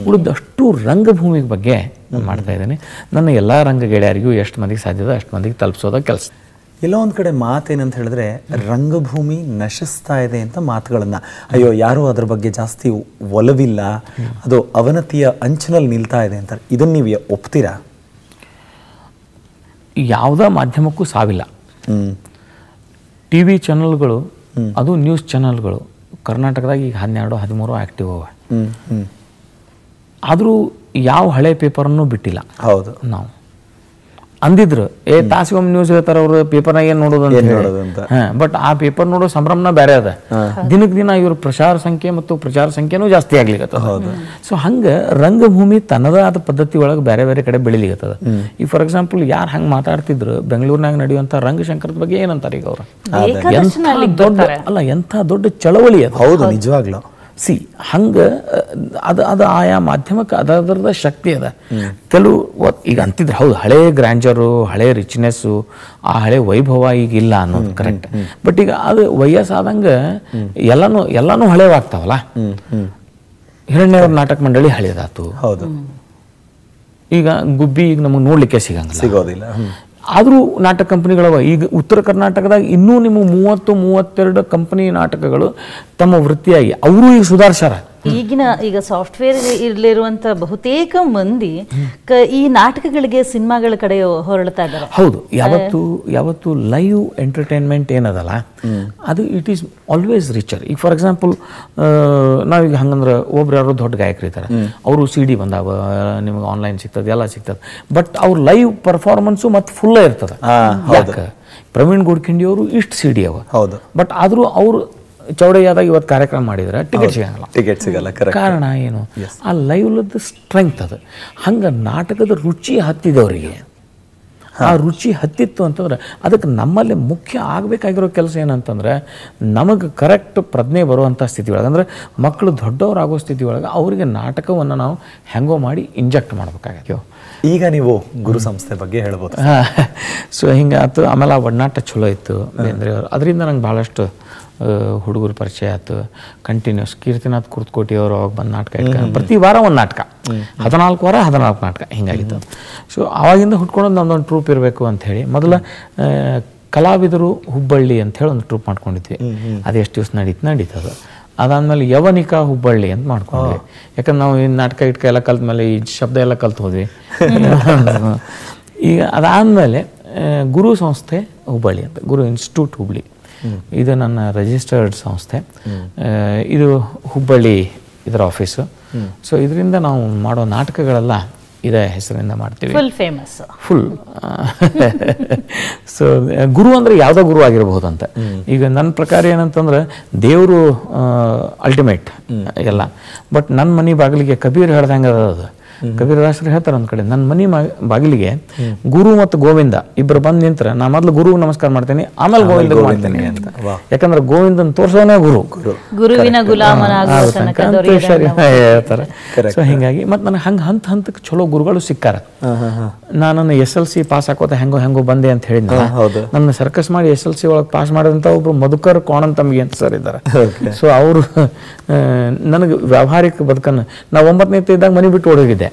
ಉಳಿದಷ್ಟು ರಂಗಭೂಮಿ ಬಗ್ಗೆ ಮಾಡ್ತಾ ಇದ್ದೀನಿ. ನನ್ನ ಎಲ್ಲ ರಂಗ ಗೆಳೆಯರಿಗೂ ಎಷ್ಟು ಮಂದಿಗೆ ಸಾಧ್ಯದ ಅಷ್ಟು ಮಂದಿಗೆ ತಲುಪಿಸೋದ ಕೆಲಸ. ಎಲ್ಲೋ ಒಂದು ಕಡೆ ಮಾತೇನಂತ ಹೇಳಿದ್ರೆ ರಂಗಭೂಮಿ ನಶಿಸ್ತಾ ಇದೆ ಅಂತ ಮಾತುಗಳನ್ನು, ಅಯ್ಯೋ ಯಾರೂ ಅದ್ರ ಬಗ್ಗೆ ಜಾಸ್ತಿ ಒಲವಿಲ್ಲ, ಅದು ಅವನತಿಯ ಅಂಚಿನಲ್ಲಿ ನಿಲ್ತಾ ಇದೆ ಅಂತ, ಇದನ್ನು ನೀವು ಒಪ್ತೀರಾ? ಯಾವುದೇ ಮಾಧ್ಯಮಕ್ಕೂ ಸಾವಿಲ್ಲ. ಟಿ ವಿ ಚಾನಲ್ಗಳು, ಅದು ನ್ಯೂಸ್ ಚಾನಲ್ಗಳು ಕರ್ನಾಟಕದಾಗ ಈಗ 12-13 ಆ್ಯಕ್ಟಿವ್ ಅವ. ಆದರೂ ಯಾವ ಹಳೆ ಪೇಪರನ್ನು ಬಿಟ್ಟಿಲ್ಲ. ಹೌದು, ನಾವು ಅಂದಿದ್ರು ತಾಸಿಗೊಮ್ಮೆ ನ್ಯೂಸ್ ಹೇಳ್ತಾರೆ ಅವರು, ಪೇಪರ್ನಾಗ ಏನು ನೋಡೋದು ಅಂತ. ಬಟ್ ಆ ಪೇಪರ್ ನೋಡೋ ಸಂಭ್ರಮನ ಬೇರೆ ಅದ. ದಿನಕ್ಕೆ ದಿನ ಇವ್ರ ಪ್ರಚಾರ ಸಂಖ್ಯೆನೂ ಜಾಸ್ತಿ ಆಗ್ಲಿಕ್ಕತ್ತದ. ಸೊ ಹಂಗೆ ರಂಗಭೂಮಿ ತನ್ನದೇ ಆದ ಪದ್ಧತಿ ಒಳಗೆ ಬೇರೆ ಬೇರೆ ಕಡೆ ಬೆಳಿಲಿಕ್ಕತ್ತದ. ಈಗ ಫಾರ್ ಎಕ್ಸಾಂಪಲ್ ಯಾರು ಹಂಗೆ ಮಾತಾಡ್ತಿದ್ರು ಬೆಂಗಳೂರಿನಾಗ ನಡೆಯುವಂಥ ರಂಗಶಂಕರದ ಬಗ್ಗೆ ಏನಂತಾರೆ ಈಗ ಅವರು? ಎಂಥ ದೊಡ್ಡ ಚಳವಳಿ ಅದು. ಹೌದು, ನಿಜವಾಗ್ಲೂ. ಹಂಗೆ ಅದು ಆಯಾ ಮಾಧ್ಯಮಕ್ಕೆ ಅದರದ ಶಕ್ತಿ ಅದ. ಕೆಲವು ಈಗ ಅಂತಿದ್ರೆ ಹೌದು, ಹಳೆ ಗ್ರ್ಯಾಂಜರು, ಹಳೆ ರಿಚ್ನೆಸ್ಸು, ಆ ಹಳೆ ವೈಭವ ಈಗ ಇಲ್ಲ ಅನ್ನೋದು ಕರೆಕ್ಟ್. ಬಟ್ ಈಗ ಅದು ವಯಸ್ಸಾದಂಗೆ ಎಲ್ಲಾನು ಹಳೆವಾಗ್ತಾವಲ್ಲ. ಹಿರಣ್ಯವ್ರ ನಾಟಕ ಮಂಡಳಿ ಹಳೇದಾತು. ಹೌದು, ಈಗ ಗುಬ್ಬಿ ಈಗ ನಮಗೆ ನೋಡ್ಲಿಕ್ಕೆ ಸಿಗೋದಿಲ್ಲ. ಆದರೂ ನಾಟಕ ಕಂಪನಿಗಳವ. ಈಗ ಉತ್ತರ ಕರ್ನಾಟಕದಾಗ ಇನ್ನೂ ನಿಮ್ಮ 30-32 ಕಂಪನಿ ನಾಟಕಗಳು ತಮ್ಮ ವೃತ್ತಿಯಾಗಿ ಅವರು ಈಗ ಸುಧಾರಿಸ್ಯಾರ. ಈಗ ಸಾಫ್ಟ್ವೇರ್ ಇರಲಿರುವಂತ ಬಹುತೇಕ ಮಂದಿ ಈ ನಾಟಕಗಳಿಗೆ, ಸಿನಿಮಾಗಳ ಕಡೆ ಹೊರಳ್ತಾ ಇದ್ದಾರೆ. ಹೌದು, ಯಾವತ್ತು ಲೈವ್ ಎಂಟರ್ಟೈನ್ಮೆಂಟ್ ಏನದಲ್ಲ ಅದು ಇಟ್ ಈಸ್ ಆಲ್ವೇಸ್ ರಿಚರ್. ಈಗ ಫಾರ್ ಎಕ್ಸಾಂಪಲ್ ನಾವೀಗ ಹಂಗಂದ್ರೆ ಒಬ್ರು ಯಾರೋ ದೊಡ್ಡ ಗಾಯಕರು ಇರ್ತಾರೆ, ಅವರು CD ಬಂದಾವ, ನಿಮಗೆ ಆನ್ಲೈನ್ ಸಿಗ್ತದೆ, ಎಲ್ಲ ಸಿಗ್ತದೆ. ಬಟ್ ಅವ್ರ ಲೈವ್ ಪರ್ಫಾರ್ಮೆನ್ಸು ಮತ್ತು ಫುಲ್ಲ ಇರ್ತದೆ. ಯಾಕೆ? ಪ್ರವೀಣ್ ಗೋಡ್ಖಿಂಡಿ ಅವರು ಇಷ್ಟು CD ಅವ. ಹೌದು, ಬಟ್ ಆದರೂ ಅವರು ಚೌಡಯ್ಯದಾಗ ಇವತ್ತು ಕಾರ್ಯಕ್ರಮ ಮಾಡಿದ್ರೆ ಟಿಕೆಟ್ ಸಿಗಲ್ಲ. ಕಾರಣ ಏನು? ಆ ಲೈವ್ಲದ್ದು ಸ್ಟ್ರೆಂತ್ ಅದು. ಹಂಗೆ ನಾಟಕದ ರುಚಿ ಹತ್ತಿದವರಿಗೆ ಆ ರುಚಿ ಹತ್ತಿತ್ತು ಅಂತಂದ್ರೆ ಅದಕ್ಕೆ ನಮ್ಮಲ್ಲಿ ಮುಖ್ಯ ಆಗಬೇಕಾಗಿರೋ ಕೆಲಸ ಏನಂತಂದ್ರೆ ನಮಗೆ ಕರೆಕ್ಟ್ ಪ್ರಜ್ಞೆ ಬರುವಂಥ ಸ್ಥಿತಿ ಒಳಗೆ, ಅಂದರೆ ಮಕ್ಕಳು ದೊಡ್ಡವರಾಗೋ ಸ್ಥಿತಿ ಒಳಗೆ ಅವರಿಗೆ ನಾಟಕವನ್ನು ನಾವು ಹೆಂಗೋ ಮಾಡಿ ಇಂಜೆಕ್ಟ್ ಮಾಡಬೇಕಾಗ್ಯೋ. ಈಗ ನೀವು ಗುರು ಸಂಸ್ಥೆ ಬಗ್ಗೆ ಹೇಳ್ಬೋದು. ಸೊ ಹಿಂಗೆ ಆಯ್ತು. ಆಮೇಲೆ ಆ ಒಡನಾಟ ಚಲೋ ಇತ್ತು ಬೇಂದ್ರೆ ಅವರು. ಅದರಿಂದ ನಂಗೆ ಭಾಳಷ್ಟು ಹುಡುಗರು ಪರಿಚಯ ಆಯ್ತು. ಕಂಟಿನ್ಯೂಸ್ ಕೀರ್ತಿನಾಥ್ ಕುರ್ತಕೋಟಿ ಅವರು ಅವಾಗ ಬಂದು ನಾಟಕ ಇಟ್ಕೊಂಡು ಪ್ರತಿ ವಾರ ಒಂದು ನಾಟಕ, 14 ವಾರ 14 ನಾಟಕ ಹಿಂಗಾಗಿತ್ತು. ಸೊ ಆವಾಗಿಂದ ಹುಟ್ಕೊಳ್ಳೋದು ನಮ್ದೊಂದು ಟ್ರೂಪ್ ಇರಬೇಕು ಅಂಥೇಳಿ ಮೊದಲ ಕಲಾವಿದರು ಹುಬ್ಬಳ್ಳಿ ಅಂಥೇಳಿ ಒಂದು ಟ್ರೂಪ್ ಮಾಡ್ಕೊಂಡಿದ್ವಿ. ಅದು ಎಷ್ಟು ದಿವಸ ನಡೀತದೆ. ಅದಾದಮೇಲೆ ಯವನಿಕಾ ಹುಬ್ಬಳ್ಳಿ ಅಂತ ಮಾಡ್ಕೊಂಡ್ವಿ. ಯಾಕಂದ್ರೆ ನಾವು ಈ ನಾಟಕ ಎಲ್ಲ ಕಲ್ತ ಮೇಲೆ ಈ ಶಬ್ದ ಎಲ್ಲ ಕಲ್ತು ಹೋದ್ವಿ. ಈಗ ಅದಾದಮೇಲೆ ಗುರು ಸಂಸ್ಥೆ ಹುಬ್ಬಳ್ಳಿ ಅಂತ, ಗುರು ಇನ್ಸ್ಟಿಟ್ಯೂಟ್ ಹುಬ್ಬಳ್ಳಿ, ಇದು ನನ್ನ ರಿಜಿಸ್ಟರ್ಡ್ ಸಂಸ್ಥೆ. ಇದು ಹುಬ್ಬಳ್ಳಿ ಇದರ ಆಫೀಸು. ಸೊ ಇದರಿಂದ ನಾವು ಮಾಡೋ ನಾಟಕಗಳೆಲ್ಲ ಇದೇ ಹೆಸರಿಂದ ಮಾಡ್ತೀವಿ. ಫುಲ್ ಸೊ ಗುರು ಅಂದರೆ ಯಾವುದೋ ಗುರು ಆಗಿರಬಹುದು ಅಂತ. ಈಗ ನನ್ನ ಪ್ರಕಾರ ಏನಂತಂದ್ರೆ ದೇವರು ಅಲ್ಟಿಮೇಟ್ ಎಲ್ಲ. ಬಟ್ ನನ್ನ ಮನೆ ಬಾಗಿಲಿಗೆ ಕಬೀರ್ ಹೇಳ್ದಂಗೆ ಅದು ಕಬೀರದಾಸರು ಹೇಳ್ತಾರೆ ಒಂದ್ ಕಡೆ, ನನ್ನ ಮನಿ ಬಾಗಿಲಿಗೆ ಗುರು ಮತ್ತು ಗೋವಿಂದ ಇಬ್ಬರು ಬಂದು ನಿಂತ್ರ ನಾ ಮೊದ್ಲು ಗುರುಗೆ ನಮಸ್ಕಾರ ಮಾಡ್ತೇನೆ, ಆಮೇಲೆ ಗೋವಿಂದ ಮಾಡ್ತೇನೆ ಅಂತ. ಯಾಕಂದ್ರೆ ಗೋವಿಂದನ್ ತೋರ್ಸೋನೇ ಗುರುವಿನ ಹೇಳ್ತಾರೆ. ಸೊ ಹಿಂಗಾಗಿ ಮತ್ತೆ ನನಗೆ ಹಂತ ಹಂತಕ್ಕೆ ಚಲೋ ಗುರುಗಳು ಸಿಕ್ಕಾರ. ನಾನು SLC ಪಾಸ್ ಹಾಕೋತ ಹೆಂಗೋ ಬಂದೆ ಅಂತ ಹೇಳಿದ್ನ. ನನ್ನ ಸರ್ಕಸ್ ಮಾಡಿ SLC ಒಳಗೆ ಪಾಸ್ ಮಾಡಿದಂತ ಒಬ್ರು ಮಧುಕರ್ ಕೋಣಂತಮ್ಗಿ ಅಂತ ಸರ್ ಇದ್ದಾರೆ. ಸೊ ಅವರು ನನಗೆ ವ್ಯಾವಹಾರಿಕ ಬದುಕನ್ನು, ನಾವು 9ನೇ ಇದ್ದಾಗ ಮನೆ ಬಿಟ್ಟು ಓಡೋಗಿದ್ದೆ,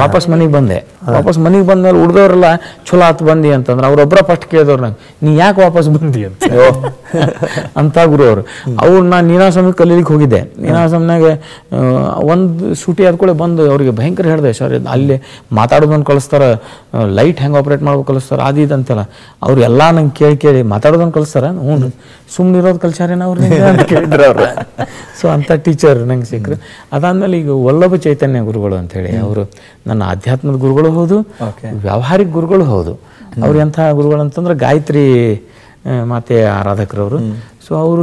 ವಾಪಸ್ ಮನೆಗೆ ಬಂದೆ. ವಾಪಸ್ ಮನೆಗೆ ಬಂದ್ಮೇಲೆ ಉಳಿದವರೆಲ್ಲ ಚಲೋ ಆತು ಬಂದಿ ಅಂತಂದ್ರೆ ಅವ್ರೊಬ್ಬರ ಫಸ್ಟ್ ಕೇಳಿದವ್ರು ನಂಗೆ, ನೀ ಯಾಕೆ ವಾಪಸ್ ಬಂದಿ ಅಂತ ಅಂತ ಗುರು ಅವ್ರು ನಾನು ನೀನಾಸಮ್ಗೆ ಕಲೀಲಿಕ್ಕೆ ಹೋಗಿದ್ದೆ. ನೀನಾಸಮ್ನಾಗ ಒಂದು ಸೂಟಿ ಆದ್ಕೂಳೆ ಬಂದು ಅವ್ರಿಗೆ ಭಯಂಕರ ಹೇಳಿದೆ, ಸರ್ ಅಲ್ಲಿ ಮಾತಾಡೋದನ್ನು ಕಳಿಸ್ತಾರ, ಲೈಟ್ ಹೆಂಗೆ ಆಪ್ರೇಟ್ ಮಾಡ್ಬೇಕು ಕಲಿಸ್ತಾರ, ಅದು ಇದಂತೆಲ್ಲ. ಅವ್ರು ಎಲ್ಲ ನಂಗೆ ಕೇಳಿ ಮಾತಾಡೋದನ್ನು ಕಲಿಸ್ತಾರ, ಹ್ಞೂ ಸುಮ್ಮನೆ ಇರೋದು ಕಲ್ಸಾರೇನ ಅವ್ರು ಅಂತ ಕೇಳಿದ್ರು ಅವ್ರು. ಸೊ ಅಂಥ ಟೀಚರ್ ನಂಗೆ ಸಿಕ್ಕರು. ಅದಾದ್ಮೇಲೆ ಈಗ ವಲ್ಲಭ ಚೈತನ್ಯ ಗುರುಗಳು ಅಂತೇಳಿ ಅವರು ನನ್ನ ಆಧ್ಯಾತ್ಮದ ಗುರುಗಳು ಹೌದು, ವ್ಯಾವಹಾರಿಕ ಗುರುಗಳು ಹೌದು. ಅವ್ರು ಎಂಥ ಗುರುಗಳು ಅಂತಂದ್ರೆ ಗಾಯತ್ರಿ ಮಾತೆ ಆರಾಧಕರವರು. ಸೊ ಅವ್ರು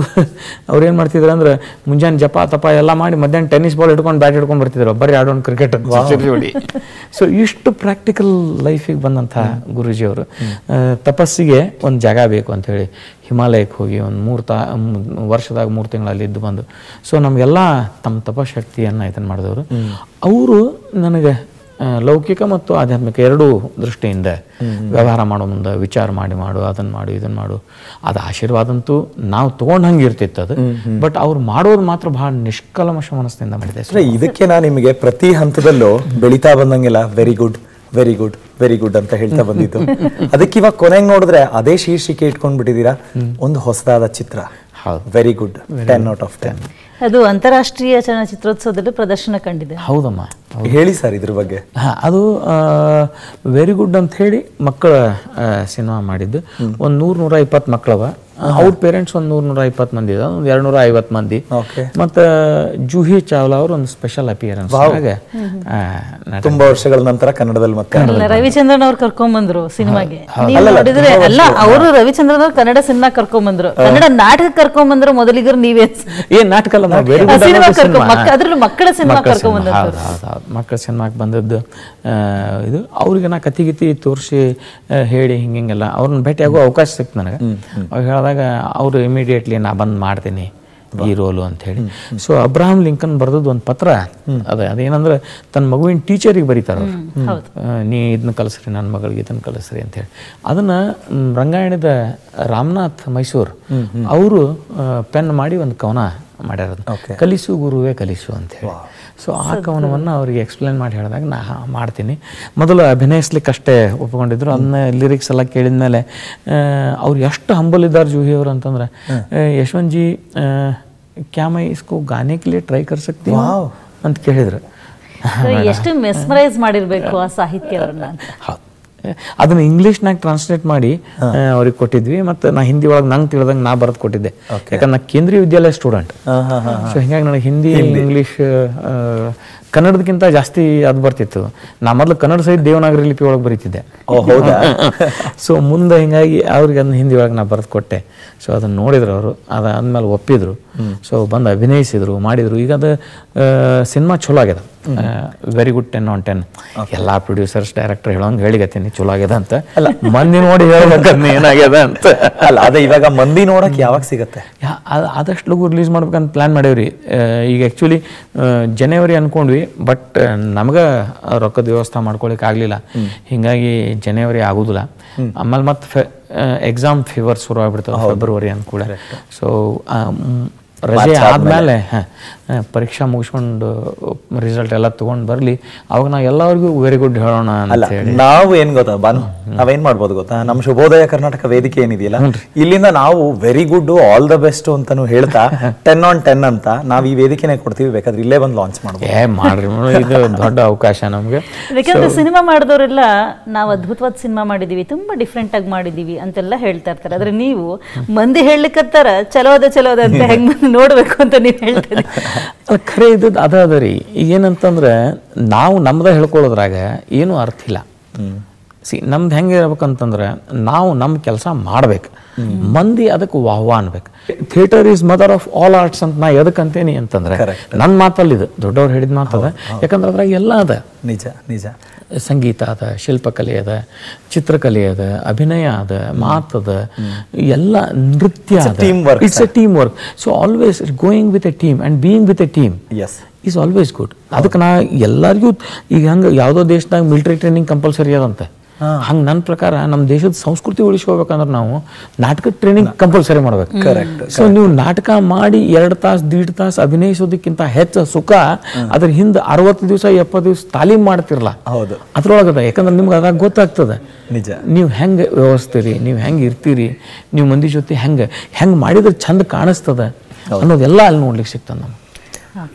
ಏನು ಮಾಡ್ತಿದ್ರು ಅಂದ್ರೆ ಮುಂಜಾನೆ ಜಪ ತಪ ಎಲ್ಲ ಮಾಡಿ ಮಧ್ಯಾಹ್ನ ಟೆನ್ನಿಸ್ ಬಾಲ್ ಹಿಡ್ಕೊಂಡು ಬ್ಯಾಟ್ ಹಿಡ್ಕೊಂಡು ಬರ್ತಿದ್ರು, ಬರೀ ಆಡೋಣ ಕ್ರಿಕೆಟ್ ಅಂತ. ಸೊ ಇಷ್ಟು ಪ್ರಾಕ್ಟಿಕಲ್ ಲೈಫಿಗೆ ಬಂದಂಥ ಗುರೂಜಿಯವರು ತಪಸ್ಸಿಗೆ ಒಂದು ಜಾಗ ಬೇಕು ಅಂಥೇಳಿ ಹಿಮಾಲಯಕ್ಕೆ ಹೋಗಿ ಒಂದು ವರ್ಷದಾಗ 3 ತಿಂಗಳಲ್ಲಿ ಇದ್ದು ಬಂದು, ಸೊ ನಮಗೆಲ್ಲ ತಮ್ಮ ತಪಶಕ್ತಿಯನ್ನು ಇದನ್ನು ಮಾಡಿದವರು. ಅವರು ನನಗೆ ಲೌಕಿಕ ಮತ್ತು ಆಧ್ಯಾತ್ಮಿಕ ಎರಡೂ ದೃಷ್ಟಿಯಿಂದ ವ್ಯವಹಾರ ಮಾಡೋ ಮುಂದೆ ವಿಚಾರ ಮಾಡು, ಅದನ್ನು ಮಾಡು, ಇದನ್ನು ಮಾಡು. ಅದು ಆಶೀರ್ವಾದ ಅಂತೂ ನಾವು ತೊಗೊಂಡು ಹಂಗೆ ಇರ್ತಿತ್ತು ಅದು. ಬಟ್ ಅವ್ರು ಮಾಡೋದು ಮಾತ್ರ ಬಹಳ ನಿಷ್ಕಲ್ಮಶ ಮನಸ್ಸಿನಿಂದ ಮಾಡಿದೆ. ಇದಕ್ಕೆ ನಾನು ನಿಮಗೆ ಪ್ರತಿ ಹಂತದಲ್ಲೂ ಬೆಳೀತಾ ಬಂದಂಗೆಲ್ಲ very good very good very good ಅಂತ ಹೇಳ್ತಾ ಬಂದಿದ್ದು. ಅದಕ್ಕೆ ಇವಾಗ ಕೊನೆಗೆ ನೋಡಿದ್ರೆ ಅದೇ ಶೀರ್ಷಿಕೆ ಇಟ್ಕೊಂಡ್ ಬಿಟ್ಟಿದ್ದೀರಾ, ಒಂದು ಹೊಸದಾದ ಚಿತ್ರ. Very good, 10 out of 10. ಅದು ಅಂತಾರಾಷ್ಟ್ರೀಯ ಚಲನಚಿತ್ರೋತ್ಸವದಲ್ಲಿ ಪ್ರದರ್ಶನ ಕಂಡಿದೆ. ಹೌದಮ್ಮ, ಹೇಳಿ ಸರ್ ಇದ್ರ ಬಗ್ಗೆ. ಅದು ವೆರಿ ಗುಡ್ ಅಂತ ಹೇಳಿ ಮಕ್ಕಳ ಸಿನಿಮಾ ಮಾಡಿದ್ದು. ಒಂದು 100-120 ಮಕ್ಕಳವ. ಅವ್ರ ಪೇರೆಂಟ್ಸ್ ಒಂದು 100-120 ಮಂದಿ ಇದಾವೆ, ಒಂದು 250 ಮಂದಿ. ಮತ್ತು ಜೂಹಿ ಚಾವ್ಲಾ ಅವರು ಒಂದು ಸ್ಪೆಷಲ್ ಅಪಿಯರೆನ್ಸ್. ತುಂಬಾ ವರ್ಷಗಳ ನಂತರ ಕನ್ನಡದಲ್ಲಿ ಮತ್ತೆ ರವಿಚಂದ್ರನ್ ಅವ್ರು ಕರ್ಕೊಂಡ್ಬಂದ್ರು ಸಿನಿಮಾಗೆ. ನೀವು ನೋಡಿದ್ರೆ ಅಲ್ಲ, ಅವರು ರವಿಚಂದ್ರನ್ ಅವ್ರು ಕನ್ನಡ ಸಿನಿಮಾ ಕರ್ಕೊಂಡ್ಬಂದ್ರು, ಕನ್ನಡ ನಾಟಕ ಕರ್ಕೊಂಡ್ಬಂದ್ರು. ಮೊದಲಿಗರು ನೀವೇ ಏನ್ ನಾಟಕ ಅಲ್ಲ, ಅದ್ರಲ್ಲೂ ಮಕ್ಕಳ ಸಿನಿಮಾ ಕರ್ಕೊಂಡ್ಬಂದ್ರು. ಮಕ್ಕಳ ಸಿನಿಮಾಕ್ಕೆ ಬಂದದ್ದು ಇದು. ಅವ್ರಿಗೆ ನಾ ಕತಿ ತೋರಿಸಿ ಹೇಳಿ ಹಿಂಗೆಲ್ಲ ಅವ್ರನ್ನ ಭೇಟಿಯಾಗೋ ಅವಕಾಶ ಸಿಕ್ತು ನನಗೆ. ಅವ್ರು ಹೇಳಿದಾಗ ಅವರು ಇಮಿಡಿಯೇಟ್ಲಿ ನಾ ಬಂದು ಮಾಡ್ತೀನಿ ಈ ರೋಲು ಅಂತ ಹೇಳಿ. ಸೊ ಅಬ್ರಹಾಂ ಲಿಂಕನ್ ಬರೆದದ್ದು ಒಂದು ಪತ್ರ ಅದೇನಂದ್ರೆ ತನ್ನ ಮಗುವಿನ ಟೀಚರಿಗೆ ಬರೀತಾರ, ನೀ ಇದನ್ನ ಕಲಿಸ್ರಿ, ನನ್ನ ಮಗಳಿಗೆ ಇದನ್ನ ಕಲಿಸ್ರಿ ಅಂತ ಹೇಳಿ. ಅದನ್ನ ರಂಗಾಯಣದ ರಾಮನಾಥ್ ಮೈಸೂರು ಅವರು ಪೆನ್ ಮಾಡಿ ಒಂದು ಕವನ ಮಾಡ್ಯಾರ, ಕಲಿಸು ಗುರುವೇ ಕಲಿಸು ಅಂತ ಹೇಳಿ. ಸೊ ಆ ಕವನವನ್ನು ಅವ್ರಿಗೆ ಎಕ್ಸ್ಪ್ಲೇನ್ ಮಾಡಿ ಹೇಳಿದಾಗ ನಾ ಮಾಡ್ತೀನಿ. ಮೊದಲು ಅಭಿನಯಿಸ್ಲಿಕ್ಕಷ್ಟೇ ಒಪ್ಕೊಂಡಿದ್ರು. ಅದನ್ನ ಲಿರಿಕ್ಸ್ ಎಲ್ಲ ಕೇಳಿದ್ಮೇಲೆ ಅವ್ರು ಎಷ್ಟು ಹಂಬಲ್ ಇದ್ದಾರೆ ಜೂಹಿ ಅವರು ಅಂತಂದ್ರೆ, ಯಶವಂತ್ ಜಿ ಕ್ಯಾ ಮೈ ಇಸ್ಕೋ ಗಾನೆ ಕೆ ಲಿಯೆ ಟ್ರೈ ಕರ್ ಸಕ್ತಿ ಹೂಂ ಅಂತ ಕೇಳಿದ್ರು. ಎಷ್ಟು ಮೆಸ್ಮರೈಸ್ ಮಾಡಿರ್ಬೇಕು ಆ ಸಾಹಿತ್ಯವನ್ನ. ಹೌದು, ಅದನ್ನ ಇಂಗ್ಲೀಷ್ನಾಗ ಟ್ರಾನ್ಸ್ಲೇಟ್ ಮಾಡಿ ಅವ್ರಿಗೆ ಕೊಟ್ಟಿದ್ವಿ. ಮತ್ತು ನಾ ಹಿಂದಿ ಒಳಗೆ ನಂಗೆ ತಿಳಿದಂಗೆ ನಾ ಬರೆದು ಕೊಟ್ಟಿದ್ದೆ, ಯಾಕಂದ್ರೆ ನಾ ಕೇಂದ್ರೀಯ ವಿದ್ಯಾಲಯ ಸ್ಟೂಡೆಂಟ್. ಸೊ ಹಿಂಗಾಗಿ ನನಗೆ ಹಿಂದಿ ಇಂಗ್ಲೀಷ್ ಕನ್ನಡದಕ್ಕಿಂತ ಜಾಸ್ತಿ ಅದು ಬರ್ತಿತ್ತು. ನಾ ಮೊದಲು ಕನ್ನಡ ಸಹಿತ ದೇವನಾಗರಿ ಲಿಪಿ ಒಳಗೆ ಬರೀತಿದ್ದೆ. ಸೊ ಮುಂದೆ ಹಿಂಗಾಗಿ ಅವ್ರಿಗೆ ಅದನ್ನ ಹಿಂದಿ ಒಳಗೆ ನಾ ಬರೆದು ಕೊಟ್ಟೆ. ಸೊ ಅದನ್ನು ನೋಡಿದ್ರು ಅವರು, ಅದಾದ್ಮೇಲೆ ಒಪ್ಪಿದ್ರು. ಸೊ ಬಂದು ಅಭಿನಯಿಸಿದ್ರು, ಮಾಡಿದ್ರು. ಈಗ ಅದು ಸಿನಿಮಾ ಚಲೋ ಆಗ್ಯದ, ವೆರಿ ಗುಡ್ 10 on 10. ಎಲ್ಲ ಪ್ರೊಡ್ಯೂಸರ್ಸ್ ಡೈರೆಕ್ಟರ್ ಹೇಳೋಂಗೆ ಹೇಳಿಗತ್ತೀನಿ ಚಲೋ ಆಗ್ಯದ ಅಂತ. ಅಲ್ಲ, ಮಂದಿ ನೋಡಿ ಹೇಳ್ಬೇಕಂದ್ರೆ ಏನಾಗ್ಯದ ಅಂತ. ಅಲ್ಲ, ಅದೇ ಇವಾಗ ಮಂದಿ ನೋಡಕ್ ಯಾವಾಗ ಸಿಗತ್ತೆ? ಆದಷ್ಟು ಲಘು ರಿಲೀಸ್ ಮಾಡ್ಬೇಕಂತ ಪ್ಲಾನ್ ಮಾಡೇವ್ರಿ. ಈಗ ಆ್ಯಕ್ಚುಲಿ ಜನವರಿ ಅನ್ಕೊಂಡ್ವಿ, ಬಟ್ ನಮ್ಗೆ ರೊಕ್ಕದ ವ್ಯವಸ್ಥೆ ಮಾಡ್ಕೊಳಿಕ್ ಆಗಲಿಲ್ಲ. ಹಿಂಗಾಗಿ ಜನವರಿ ಆಗೋದಿಲ್ಲ. ಆಮೇಲೆ ಮತ್ತೆ ಎಕ್ಸಾಮ್ ಫೀವರ್ ಶುರು ಆಗ್ಬಿಡ್ತದೆ ಫೆಬ್ರವರಿ ಅಂದ್ಕೂಡ. ಸೊ ರಜೆ ಆದ್ಮೇಲೆ ಪರೀಕ್ಷಾ ಮುಗಿಸ್ಕೊಂಡು ರಿಸಲ್ಟ್ ಎಲ್ಲ ತಗೊಂಡ್ ಬರ್ಲಿ, ಅವಾಗ ನಾವು ಎಲ್ಲರಿಗೂ ವೆರಿ ಗುಡ್ ಹೇಳೋಣ ಅಂತ ಹೇಳಿ. ನಾವು ಏನ್ ಗೊತ್ತಾ, ನಾವೇನ್ ಮಾಡ್ಬೋದು ಗೊತ್ತಾ, ನಮ್ಮ ಶುಭೋದಯ ಕರ್ನಾಟಕ ವೇದಿಕೆ ಏನಿದೆಯಲ್ಲ, ಇಲ್ಲಿಂದ ನಾವು very good all the best ಅಂತಾನು ಹೇಳ್ತಾ 10 on 10 ಅಂತ ನಾವು ಈ ವೇದಿಕೆನೆ ಕೊಡ್ತೀವಿ. ಬೇಕಾದ್ರೆ ಇಲ್ಲೇ ಬಂದು ಲಾಂಚ್ ಮಾಡ್ಬೋದು. ಮಾಡ್ರಿ, ಇದು ದೊಡ್ಡ ಅವಕಾಶ ನಮ್ಗೆ. ಯಾಕಂದ್ರೆ ಸಿನಿಮಾ ಮಾಡಿದವರೆಲ್ಲ ನಾವು ಅದ್ಭುತವಾದ ಸಿನಿಮಾ ಮಾಡಿದೀವಿ, ತುಂಬಾ ಡಿಫ್ರೆಂಟ್ ಆಗಿ ಮಾಡಿದೀವಿ ಅಂತೆಲ್ಲ ಹೇಳ್ತಾ ಇರ್ತಾರೆ. ಆದ್ರೆ ನೀವು ಮಂದಿ ಹೇಳಲಿಕ್ಕತ್ತಾರ ಚಲೋದ ಅಂತ ಹೆಂಗ್ ನೋಡ್ಬೇಕು ಅಂತ ನೀವು ಹೇಳ್ತೀರಿ. ಖರೆ ಇದ್ದದ್ದು ಅದ ರೀ. ಏನಂತಂದ್ರೆ ನಾವು ನಮ್ದ ಹೇಳ್ಕೊಳ್ಳೋದ್ರಾಗ ಏನು ಅರ್ಥ ಇಲ್ಲ. ನಮ್ದು ಹೆಂಗೆ ಇರ್ಬೇಕಂತಂದ್ರೆ ನಾವು ನಮ್ಮ ಕೆಲಸ ಮಾಡ್ಬೇಕು, ಮಂದಿ ಅದಕ್ಕೆ ವಾಹ್ವಾ ಅನ್ಬೇಕು. Theatre is mother of all arts ಅಂತ ನಾ ಎದಕ್ಕಂತೇನಿ ಅಂತಂದ್ರೆ ನನ್ನ ಮಾತಲ್ಲಿ ಇದು ದೊಡ್ಡವ್ರು ಹೇಳಿದ ಮಾತದ. ಯಾಕಂದ್ರೆ ಅದ್ರಾಗ ಎಲ್ಲ ಅದ. ನಿಜ ನಿಜ. ಸಂಗೀತ ಅದ, ಶಿಲ್ಪಕಲೆ ಅದ, ಚಿತ್ರಕಲೆ ಅದ, ಅಭಿನಯ ಅದ, ಮಾತದ, ಎಲ್ಲ ನೃತ್ಯ ಅದ. It's A team work. So always going with A team and being with A team is always good. ಅದಕ್ಕೆ ನಾ ಎಲ್ಲರಿಗೂ ಈಗ ಹಂಗೆ ಯಾವುದೋ ದೇಶದಾಗ ಮಿಲಿಟರಿ ಟ್ರೈನಿಂಗ್ ಕಂಪಲ್ಸರಿ ಅದಂತೆ, ಹಂಗೆ ನನ್ನ ಪ್ರಕಾರ ನಮ್ಮ ದೇಶದ ಸಂಸ್ಕೃತಿ ಉಳಿಸ್ಕೋಬೇಕಂದ್ರೆ ನಾವು ನಾಟಕ ಟ್ರೈನಿಂಗ್ ಕಂಪಲ್ಸರಿ ಮಾಡ್ಬೇಕು. ಸೊ ನೀವು ನಾಟಕ ಮಾಡಿ 2 ತಾಸು 1.5 ತಾಸು ಅಭಿನಯಿಸೋದಕ್ಕಿಂತ ಹೆಚ್ಚು ಸುಖ ಅದ್ರ ಹಿಂದೆ 60 ದಿವಸ 70 ದಿವಸ ತಾಲೀಮ್ ಮಾಡ್ತಿರಲ್ಲ ಅದ್ರೊಳಗದ. ಯಾಕಂದ್ರೆ ನಿಮ್ಗೆ ಅದಾಗ ಗೊತ್ತಾಗ್ತದೆ ನಿಜ ನೀವು ಹೆಂಗೆ ವ್ಯವಸ್ಥಿರಿ, ನೀವು ಹೆಂಗೆ ಇರ್ತೀರಿ, ನೀವು ಮಂದಿ ಜೊತೆ ಹೆಂಗೆ ಮಾಡಿದ್ರೆ ಚಂದ ಕಾಣಿಸ್ತದ ಅನ್ನೋದೆಲ್ಲ ಅಲ್ಲಿ ನೋಡ್ಲಿಕ್ಕೆ ಸಿಗ್ತದೆ ನಮ್ಗೆ.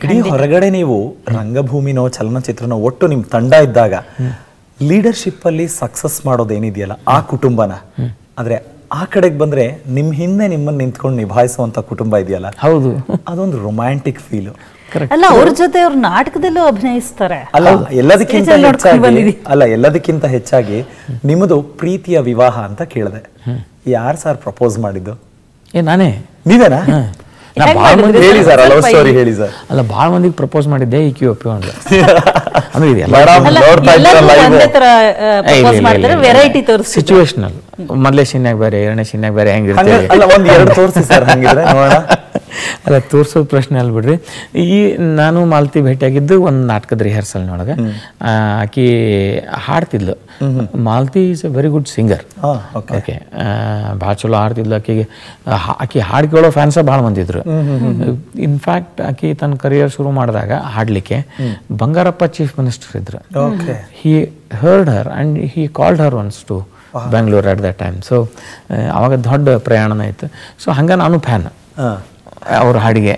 ಇಡೀ ಹೊರಗಡೆ ನೀವು ರಂಗಭೂಮಿನೋ ಚಲನಚಿತ್ರನೋ ಒಟ್ಟು ನಿಮ್ಮ ತಂಡ ಇದ್ದಾಗ ಲೀಡರ್ಶಿಪ್ ಅಲ್ಲಿ ಸಕ್ಸಸ್ ಮಾಡೋದೇನಿದೆಯಲ್ಲ ಆ ಕುಟುಂಬನ, ಆದ್ರೆ ಆ ಕಡೆಗೆ ಬಂದ್ರೆ ನಿಮ್ ಹಿಂದೆ ನಿಮ್ಮನ್ನ ನಿಂತ್ಕೊಂಡು ನಿಭಾಯಿಸುವಂತ ಕುಟುಂಬ ಇದೆಯಲ್ಲ, ಹೌದು, ಅದೊಂದು ರೊಮ್ಯಾಂಟಿಕ್ ಫೀಲ್. ಅಲ್ಲ, ಅವ್ರ ಜೊತೆ ಅವ್ರ ನಾಟಕದಲ್ಲೂ ಅಭಿನಯಿಸ್ತಾರೆ. ಎಲ್ಲದಕ್ಕಿಂತ ಹೆಚ್ಚಾಗಿ ನಿಮ್ಮದು ಪ್ರೀತಿಯ ವಿವಾಹ ಅಂತ ಕೇಳಿದೆ. ಯಾರು ಸರ್ ಪ್ರಪೋಸ್ ಮಾಡಿದ್ದು? ನಾನೇ. ನೀವೇನಾ? ಹೇಳಿ ಸರ್, ಲವ್ ಸ್ಟೋರಿ ಹೇಳಿ ಸರ್. ಅಲ್ಲ, ಭಾಳ ಮಂದಿಗೆ ಪ್ರಪೋಸ್ ಮಾಡಿದ್ದೆ, ಈಕಿ ಒಪ್ಪಿಕೊಂಡ್ರೆ. ಸಿಚುವೇಶನಲ್. ಮೊದಲೇ ಶಿನ್ಯಾಗ ಬೇರೆ, ಎರಡನೇ ಶಿನ್ಯಾಗ ಬೇರೆ ಹೆಂಗಿರ್ತೇವೆ. ಅಲ್ಲ, ತೋರ್ಸೋದು ಪ್ರಶ್ನೆ ಅಲ್ಲ ಬಿಡ್ರಿ. ಈ ನಾನು ಮಾಲತಿ ಭೇಟಿಯಾಗಿದ್ದು ಒಂದು ನಾಟಕದ ರಿಹರ್ಸಲ್ನೊಳಗೆ. ಆಕಿ ಹಾಡ್ತಿದ್ಲು. Malati is a very good singer. Okay, ಭಾಳ ಚಲೋ ಹಾಡ್ತಿದ್ಲು. ಆಕಿ ಹಾಡು ಕೇಳೋ ಫ್ಯಾನ್ಸ ಭಾಳ ಮಂದಿದ್ರು. ಇನ್ಫ್ಯಾಕ್ಟ್ ಆಕಿ ತನ್ನ ಕರಿಯರ್ ಶುರು ಮಾಡಿದಾಗ ಹಾಡ್ಲಿಕ್ಕೆ ಬಂಗಾರಪ್ಪ ಚೀಫ್ ಮಿನಿಸ್ಟರ್ ಇದ್ರು. He heard her and he called her once to Bengaluru at that time. So ಅವಾಗ ದೊಡ್ಡ ಪ್ರಯಾಣನ ಇತ್ತು. ಸೊ ಹಂಗೆ ನಾನು ಫ್ಯಾನ್ ಅವ್ರ ಹಾಡಿಗೆ.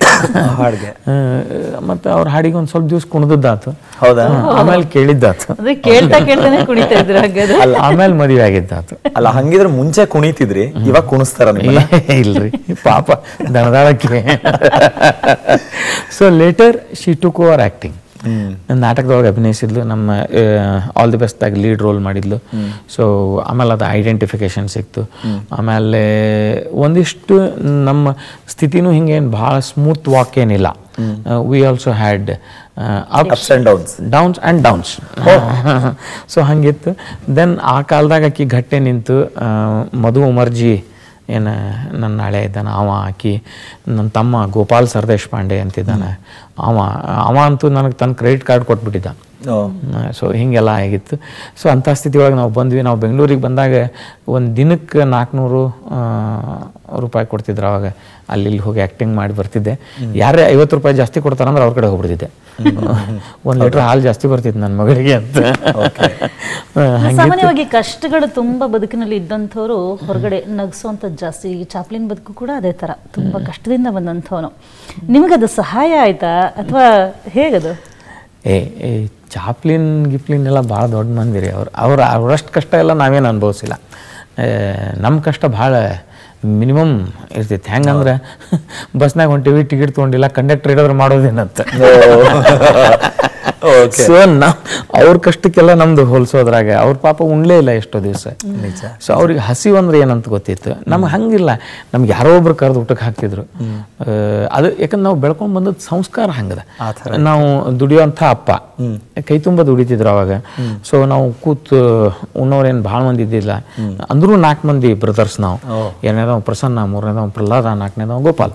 ಮತ್ತೆ ಅವ್ರ ಹಾಡಿಗೆ ಒಂದ್ ಸ್ವಲ್ಪ ದಿವಸ ಕುಣಿದಾತು. ಹೌದಾ? ಆಮೇಲೆ ಕೇಳಿದ್ದಾತು. ಆಮೇಲೆ ಮದುವೆ ಆಗಿದ್ದಾತು. ಅಲ್ಲ, ಹಂಗಿದ್ರೆ ಮುಂಚೆ ಕುಣಿತಿದ್ರಿ, ಇವಾಗ ಕುಣಿಸ್ತಾರ? ಇಲ್ರಿ, ಪಾಪ ದಣದಾಳಕ್ಕೆ. So later she took over acting. ನಾಟಕದೊಳಗೆ ಅಭಿನಯಿಸಿದ್ಲು. ನಮ್ಮ ಆಲ್ ದಿ ಬೆಸ್ಟ್ ಆಗಿ ಲೀಡ್ ರೋಲ್ ಮಾಡಿದ್ಲು. ಸೊ ಆಮೇಲೆ ಅದು ಐಡೆಂಟಿಫಿಕೇಶನ್ ಸಿಕ್ತು. ಆಮೇಲೆ ಒಂದಿಷ್ಟು ನಮ್ಮ ಸ್ಥಿತಿನೂ ಹಿಂಗೇನು ಭಾಳ ಸ್ಮೂತ್ ವಾಕ್ ಏನಿಲ್ಲ. We also had ups and downs and downs. So ಹಂಗಿತ್ತು. ದೆನ್ ಆ ಕಾಲದಾಗ ಆಕಿ ಗಟ್ಟೆ ನಿಂತು ಮಧು ಉಮರ್ಜಿ ಏನು ನನ್ನ ಹಳೆ ಇದ್ದಾನೆ, ಆಕಿ ನನ್ನ ತಮ್ಮ ಗೋಪಾಲ್ ಸರ್ದೇಶ್ ಪಾಂಡೆ ಅಂತಿದ್ದಾನೆ. ಅವ ಅಂತೂ ನನಗೆ ತನ್ನ ಕ್ರೆಡಿಟ್ ಕಾರ್ಡ್ ಕೊಟ್ಬಿಟ್ಟಿದ್ದ. ಸೊ ಹೀಗೆಲ್ಲ ಆಗಿತ್ತು. ಸೊ ಅಂಥ ಸ್ಥಿತಿ ಒಳಗೆ ನಾವು ಬಂದ್ವಿ. ನಾವು ಬೆಂಗಳೂರಿಗೆ ಬಂದಾಗ ಒಂದು ದಿನಕ್ಕೆ 400 ರೂಪಾಯಿ ಕೊಡ್ತಿದ್ರು. ಅವಾಗ ಅಲ್ಲಿ ಹೋಗಿ ಆ್ಯಕ್ಟಿಂಗ್ ಮಾಡಿ ಬರ್ತಿದ್ದೆ. ಯಾರೇ 50 ರೂಪಾಯಿ ಜಾಸ್ತಿ ಕೊಡ್ತಾರಂದ್ರೆ ಅವ್ರ ಕಡೆ ಹೋಗ್ಬಿಡ್ತಿದ್ದೆ. 1 ಲೀಟ್ರ್ ಹಾಲು ಜಾಸ್ತಿ ಬರ್ತಿತ್ತು ನನ್ನ ಮಗಳಿಗೆ ಅಂತ. ಸಾಮಾನ್ಯವಾಗಿ ಕಷ್ಟಗಳು ತುಂಬಾ ಬದುಕಿನಲ್ಲಿ ಇದ್ದಂಥವ್ರು ಹೊರಗಡೆ ನಗಿಸುವಂಥದ್ದು ಜಾಸ್ತಿ. ಈ ಚಾಪ್ಲಿನ್ ಬದುಕು ಕೂಡ ಅದೇ ಥರ, ತುಂಬ ಕಷ್ಟದಿಂದ ಬಂದಂಥವನು. ನಿಮಗದು ಸಹಾಯ ಆಯ್ತಾ ಅಥವಾ ಹೇಗದು? ಚಾಪ್ಲಿನ್ ಗಿಪ್ಲಿನ್ ಎಲ್ಲ ಭಾಳ ದೊಡ್ಡ ಮಂದಿ ರೀ. ಅವರಷ್ಟು ಕಷ್ಟ ಎಲ್ಲ ನಾವೇನು ಅನುಭವಿಸಿಲ್ಲ. ನಮ್ಮ ಕಷ್ಟ ಭಾಳ ಮಿನಿಮಮ್ ಇರ್ತೈತಿ. ಹೆಂಗಂದ್ರೆ ಬಸ್ನಾಗ ಹೊಂಟಿವಿ, ಟಿಕೆಟ್ ತೊಗೊಂಡಿಲ್ಲ, ಕಂಡಕ್ಟರ್ ಹಿಡಿದ್ರೆ ಮಾಡೋದೇನಂತ. ಸೊ ಅವ್ರ ಕಷ್ಟಕ್ಕೆಲ್ಲ ನಮ್ದು ಹೋಲಿಸೋದ್ರಾಗ ಅವ್ರ ಪಾಪ ಉಣ್ಲೇ ಇಲ್ಲ ಎಷ್ಟೋ ದಿವಸ. ಸೊ ಅವ್ರಿಗೆ ಹಸಿವು ಅಂದ್ರೆ ಏನಂತ ಗೊತ್ತಿತ್ತು. ನಮ್ಗೆ ಹಂಗಿಲ್ಲ. ನಮ್ಗೆ ಯಾರೋ ಒಬ್ರು ಕರೆದು ಊಟಕ್ಕೆ ಹಾಕ್ತಿದ್ರು. ಅದು ಯಾಕಂದ್ರೆ ನಾವು ಬೆಳ್ಕೊಂಡ್ ಬಂದದ್ದು ಸಂಸ್ಕಾರ ಹಂಗದ. ನಾವು ದುಡಿಯೋಂಥ ಅಪ್ಪ ಕೈ ತುಂಬ ದುಡಿತಿದ್ರು ಅವಾಗ. ಸೊ ನಾವು ಕೂತು ಉಣ್ಣೋರೇನು ಭಾಳ ಮಂದಿ ಇದ್ದಿಲ್ಲ. ಅಂದ್ರೂ 4 ಮಂದಿ ಬ್ರದರ್ಸ್ ನಾವು. 2ನೇದವ ಪ್ರಸನ್ನ, 3ನೇದವ ಪ್ರಹ್ಲಾದ, 4ನೇದವ ಗೋಪಾಲ್.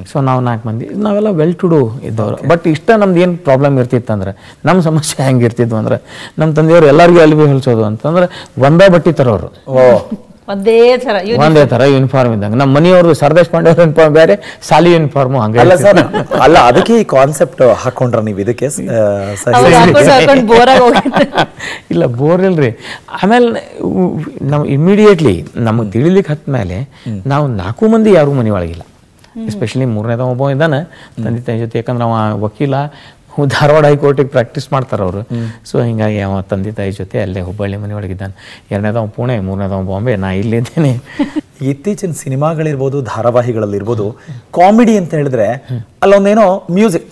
ಸೊ ನಾವು 4 ಮಂದಿ, ನಾವೆಲ್ಲ ವೆಲ್ ಟು ಡೂ ಇದ್ದವ್ರು. ಬಟ್ ಇಷ್ಟ ನಮ್ದು ಏನು ಪ್ರಾಬ್ಲಮ್ ಇರ್ತಿತ್ತಂದ್ರೆ, ನಮ್ಮ ಸಮಸ್ಯೆ ಹೆಂಗಿರ್ತಿದ್ವು ಅಂದ್ರೆ, ನಮ್ಮ ತಂದೆಯವರು ಎಲ್ಲರಿಗೂ ಅಲ್ಲಿಗೆ ಹೊಲಿಸೋದು ಅಂತಂದ್ರೆ ಒಂದೇ ಬಟ್ಟೆ ತರೋರು, ಒಂದೇ ಥರ ಯೂನಿಫಾರ್ಮ್ ಇದ್ದಂಗೆ. ನಮ್ಮ ಮನೆಯವ್ರದ್ದು ಸರ್ದೇಶ್ ಪಾಂಡೆ ಯೂನಿಫಾರ್ಮ್ ಬೇರೆ, ಸಾಲಿ ಯೂನಿಫಾರ್ಮು ಹಂಗೆ. ಅಲ್ಲ, ಅದಕ್ಕೆ ಈ ಕಾನ್ಸೆಪ್ಟ್ ಹಾಕೊಂಡ್ರ ನೀವು ಇದಕ್ಕೆ? ಇಲ್ಲ, ಬೋರ್ ಇಲ್ರಿ. ಆಮೇಲೆ ನಾವು ಇಮಿಡಿಯೇಟ್ಲಿ ನಮಗೆ ತಿಳಿಲಿಕ್ಕೆ ಹತ್ತ ಮೇಲೆ ನಾವು 4 ಮಂದಿ ಯಾರೂ ಮನೆ ಒಳಗಿಲ್ಲ. ಎಸ್ಪೆಷಲಿ 3ನೇದವ ಒಬ್ಬ ಇದ್ದಾನೆ ತಂದೆ ತಾಯಿ ಜೊತೆ. ಯಾಕಂದ್ರೆ ಅವ ವಕೀಲ, ಧಾರವಾಡ ಹೈಕೋರ್ಟಿಗೆ ಪ್ರಾಕ್ಟೀಸ್ ಮಾಡ್ತಾರೆ ಅವರು. ಸೊ ಹಿಂಗಾಗಿ ಅವ ತಂದೆ ತಾಯಿ ಜೊತೆ ಅಲ್ಲೇ ಹುಬ್ಬಳ್ಳಿ ಮನೆ ಒಳಗಿದ್ದಾನೆ. 2ನೇದವ ಪುಣೆ, 3ನೇದವ ಬಾಂಬೆ, ನಾ ಇಲ್ಲಿದ್ದೇನೆ. ಇತ್ತೀಚಿನ ಸಿನಿಮಾಗಳಿರ್ಬೋದು, ಧಾರಾವಾಹಿಗಳಲ್ಲಿರ್ಬೋದು, ಕಾಮಿಡಿ ಅಂತ ಹೇಳಿದ್ರೆ ಅಲ್ಲೊಂದೇನೋ ಮ್ಯೂಸಿಕ್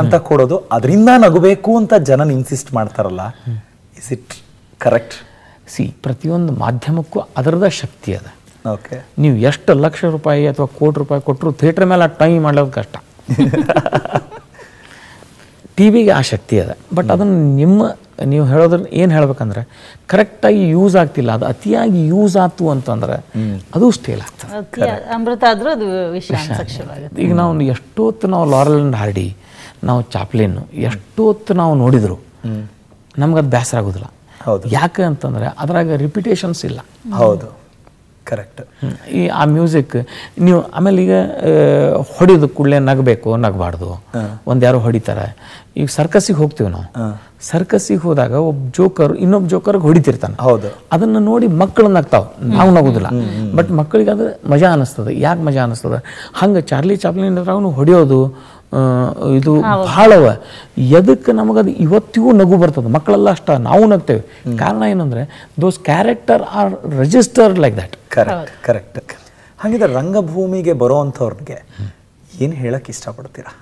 ಅಂತ ಕೊಡೋದು, ಅದರಿಂದ ನಗಬೇಕು ಅಂತ ಜನ ಇನ್ಸಿಸ್ಟ್ ಮಾಡ್ತಾರಲ್ಲ. Is it correct? ಪ್ರತಿಯೊಂದು ಮಾಧ್ಯಮಕ್ಕೂ ಅದರದ ಶಕ್ತಿ ಅದ. ಓಕೆ, ನೀವು ಎಷ್ಟು ಲಕ್ಷ ರೂಪಾಯಿ ಅಥವಾ ಕೋಟಿ ರೂಪಾಯಿ ಕೊಟ್ಟರು ಥಿಯೇಟ್ರ್ ಮೇಲೆ ಟೈಮ್ ಮಾಡೋದು ಕಷ್ಟ. ಟಿ ವಿಗೆ ಆ ಶಕ್ತಿ ಅದ. ಬಟ್ ಅದನ್ನು ನೀವು ಹೇಳೋದ್ರ ಏನು ಹೇಳ್ಬೇಕಂದ್ರೆ ಕರೆಕ್ಟಾಗಿ ಯೂಸ್ ಆಗ್ತಿಲ್ಲ, ಅದು ಅತಿಯಾಗಿ ಯೂಸ್ ಆಯ್ತು ಅಂತಂದ್ರೆ ಅದು ಸ್ಟೇಲ್ ಆಗ್ತದೆ. ಅಮೃತ ಆದ್ರೂ ಅದು ವಿಷ ಅನ್ಸಕ್ಕೆ ಈಗ ನಾವು ಎಷ್ಟೊತ್ತು ನಾವು ಲಾರೆಲ್ ಅಂಡ್ ಹಾರ್ಡಿ, ನಾವು ಚಾಪ್ಲಿನ್ ಎಷ್ಟೊತ್ತು ನಾವು ನೋಡಿದ್ರು ನಮ್ಗದು ಬೇಸರ ಆಗೋದಿಲ್ಲ. ಯಾಕೆ ಅಂತಂದ್ರೆ ಅದ್ರಾಗ ರಿಪಿಟೇಷನ್ಸ್ ಇಲ್ಲ. ಹೌದು, ಕರೆಕ್ಟ್. ಆ ಮ್ಯೂಸಿಕ್ ನೀವು ಆಮೇಲೆ ಈಗ ಹೊಡಿಯೋದು ಕೂಡಲೇ ನಗಬೇಕು, ನಗಬಾರ್ದು. ಒಂದು ಯಾರೋ ಹೊಡಿತಾರೆ. ಈಗ ಸರ್ಕಸ್ಸಿಗೆ ಹೋಗ್ತೀವಿ ನಾವು, ಸರ್ಕಸ್ಸಿಗೆ ಹೋದಾಗ ಒಬ್ಬ ಜೋಕರ್ ಇನ್ನೊಬ್ಬ ಜೋಕರ್ಗೆ ಹೊಡಿತಿರ್ತಾನೆ. ಹೌದು, ಅದನ್ನು ನೋಡಿ ಮಕ್ಕಳು ನಗ್ತಾವೆ, ನಾವು ನಗೋದಿಲ್ಲ. ಬಟ್ ಮಕ್ಕಳಿಗೆ ಅದು ಮಜಾ ಅನ್ನಿಸ್ತದೆ. ಯಾಕೆ ಮಜಾ ಅನ್ನಿಸ್ತದೆ? ಹಂಗೆ ಚಾರ್ಲಿ ಚಾಪ್ಲಿನ್ ಹೊಡಿಯೋದು ಇದು ಭಾಳವ. ಎದಕ್ಕೆ ನಮಗದು ಇವತ್ತಿಗೂ ನಗು ಬರ್ತದೆ. ಮಕ್ಕಳೆಲ್ಲ ಅಷ್ಟ, ನಾವು ನಗ್ತೇವೆ. ಕಾರಣ ಏನಂದ್ರೆ those character are registered like that. Correct correct. ಹಾಗಿದ್ರೆ ರಂಗಭೂಮಿಗೆ ಬರೋವಂಥವ್ರಿಗೆ ಏನು ಹೇಳಕ್ಕೆ ಇಷ್ಟಪಡ್ತೀರಾ?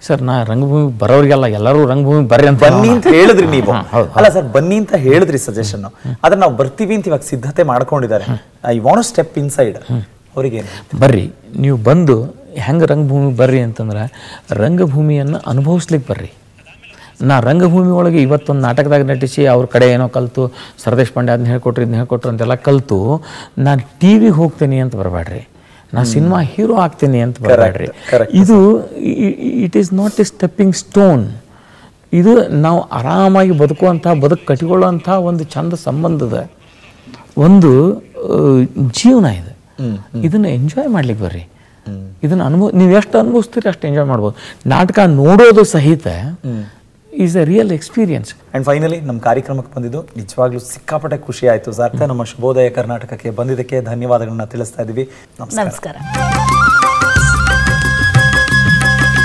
ಸರ್, ನಾ ರಂಗಭೂಮಿಗೆ ಬರೋರಿಗೆಲ್ಲ ಎಲ್ಲರೂ ರಂಗಭೂಮಿಗೆ ಬರ್ರಿ ಅಂತ ಬನ್ನಿ ಅಂತ ಹೇಳಿದ್ರಿ ನೀವು. ಅಲ್ಲ ಸರ್, ಬನ್ನಿ ಅಂತ ಹೇಳಿದ್ರಿ ಸಜೆಷನ್. ಆದ್ರೆ ನಾವು ಬರ್ತೀವಿ ಅಂತ ಇವಾಗ ಸಿದ್ಧತೆ ಮಾಡ್ಕೊಂಡಿದ್ದಾರೆ. I want step inside. ಅವ್ರಿಗೇನು ಬರ್ರಿ, ನೀವು ಬಂದು ಹೆಂಗೆ ರಂಗಭೂಮಿಗೆ ಬರ್ರಿ ಅಂತಂದ್ರೆ ರಂಗಭೂಮಿಯನ್ನು ಅನುಭವಿಸ್ಲಿಕ್ಕೆ ಬರ್ರಿ. ನಾ ರಂಗಭೂಮಿ ಒಳಗೆ ಇವತ್ತೊಂದು ನಾಟಕದಾಗ ನಟಿಸಿ ಅವ್ರ ಕಡೆ ಏನೋ ಕಲಿತು ಸರದೇಶ್ ಪಾಂಡೆ ಅದನ್ನ ಹೇಳ್ಕೊಟ್ರಿ ಇದನ್ನ ಹೇಳ್ಕೊಟ್ರು ಅಂತೆಲ್ಲ ಕಲಿತು ನಾನು ಟಿ ವಿಗೆ ಹೋಗ್ತೇನೆ ಅಂತ ಬರಬೇಡ್ರಿ. ನಾ ಸಿನಿಮಾ ಹೀರೋ ಆಗ್ತೇನೆ ಅಂತ ಬರಬೇಡ್ರಿ. ಇದು it is not A stepping stone. ಇದು ನಾವು ಆರಾಮಾಗಿ ಬದುಕುವಂಥ, ಬದುಕು ಕಟ್ಟಿಕೊಳ್ಳುವಂಥ ಒಂದು ಚಂದ ಸಂಬಂಧದ ಒಂದು ಜೀವನ ಇದು. ಇದನ್ನು ಎಂಜಾಯ್ ಮಾಡ್ಲಿಕ್ಕೆ ಬರ್ರಿ. ಇದನ್ನು ನೀವು ಎಷ್ಟು ಅನುಭವಿಸ್ತೀರಿ ಅಷ್ಟು ಎಂಜಾಯ್ ಮಾಡ್ಬೋದು. ನಾಟಕ ನೋಡೋದು ಸಹಿತ is A real experience. And finally ನಮ್ಮ ಕಾರ್ಯಕ್ರಮಕ್ಕೆ ಬಂದಿದ್ದು ನಿಜವಾಗ್ಲೂ ಸಿಕ್ಕಾಪಟ್ಟೆ ಖುಷಿ ಆಯಿತು ಸರ್. ನಮ್ಮ ಶುಭೋದಯ ಕರ್ನಾಟಕಕ್ಕೆ ಬಂದಿದ್ದಕ್ಕೆ ಧನ್ಯವಾದಗಳನ್ನ ತಿಳಿಸ್ತಾ ಇದ್ದೀವಿ. ನಮಸ್ಕಾರ.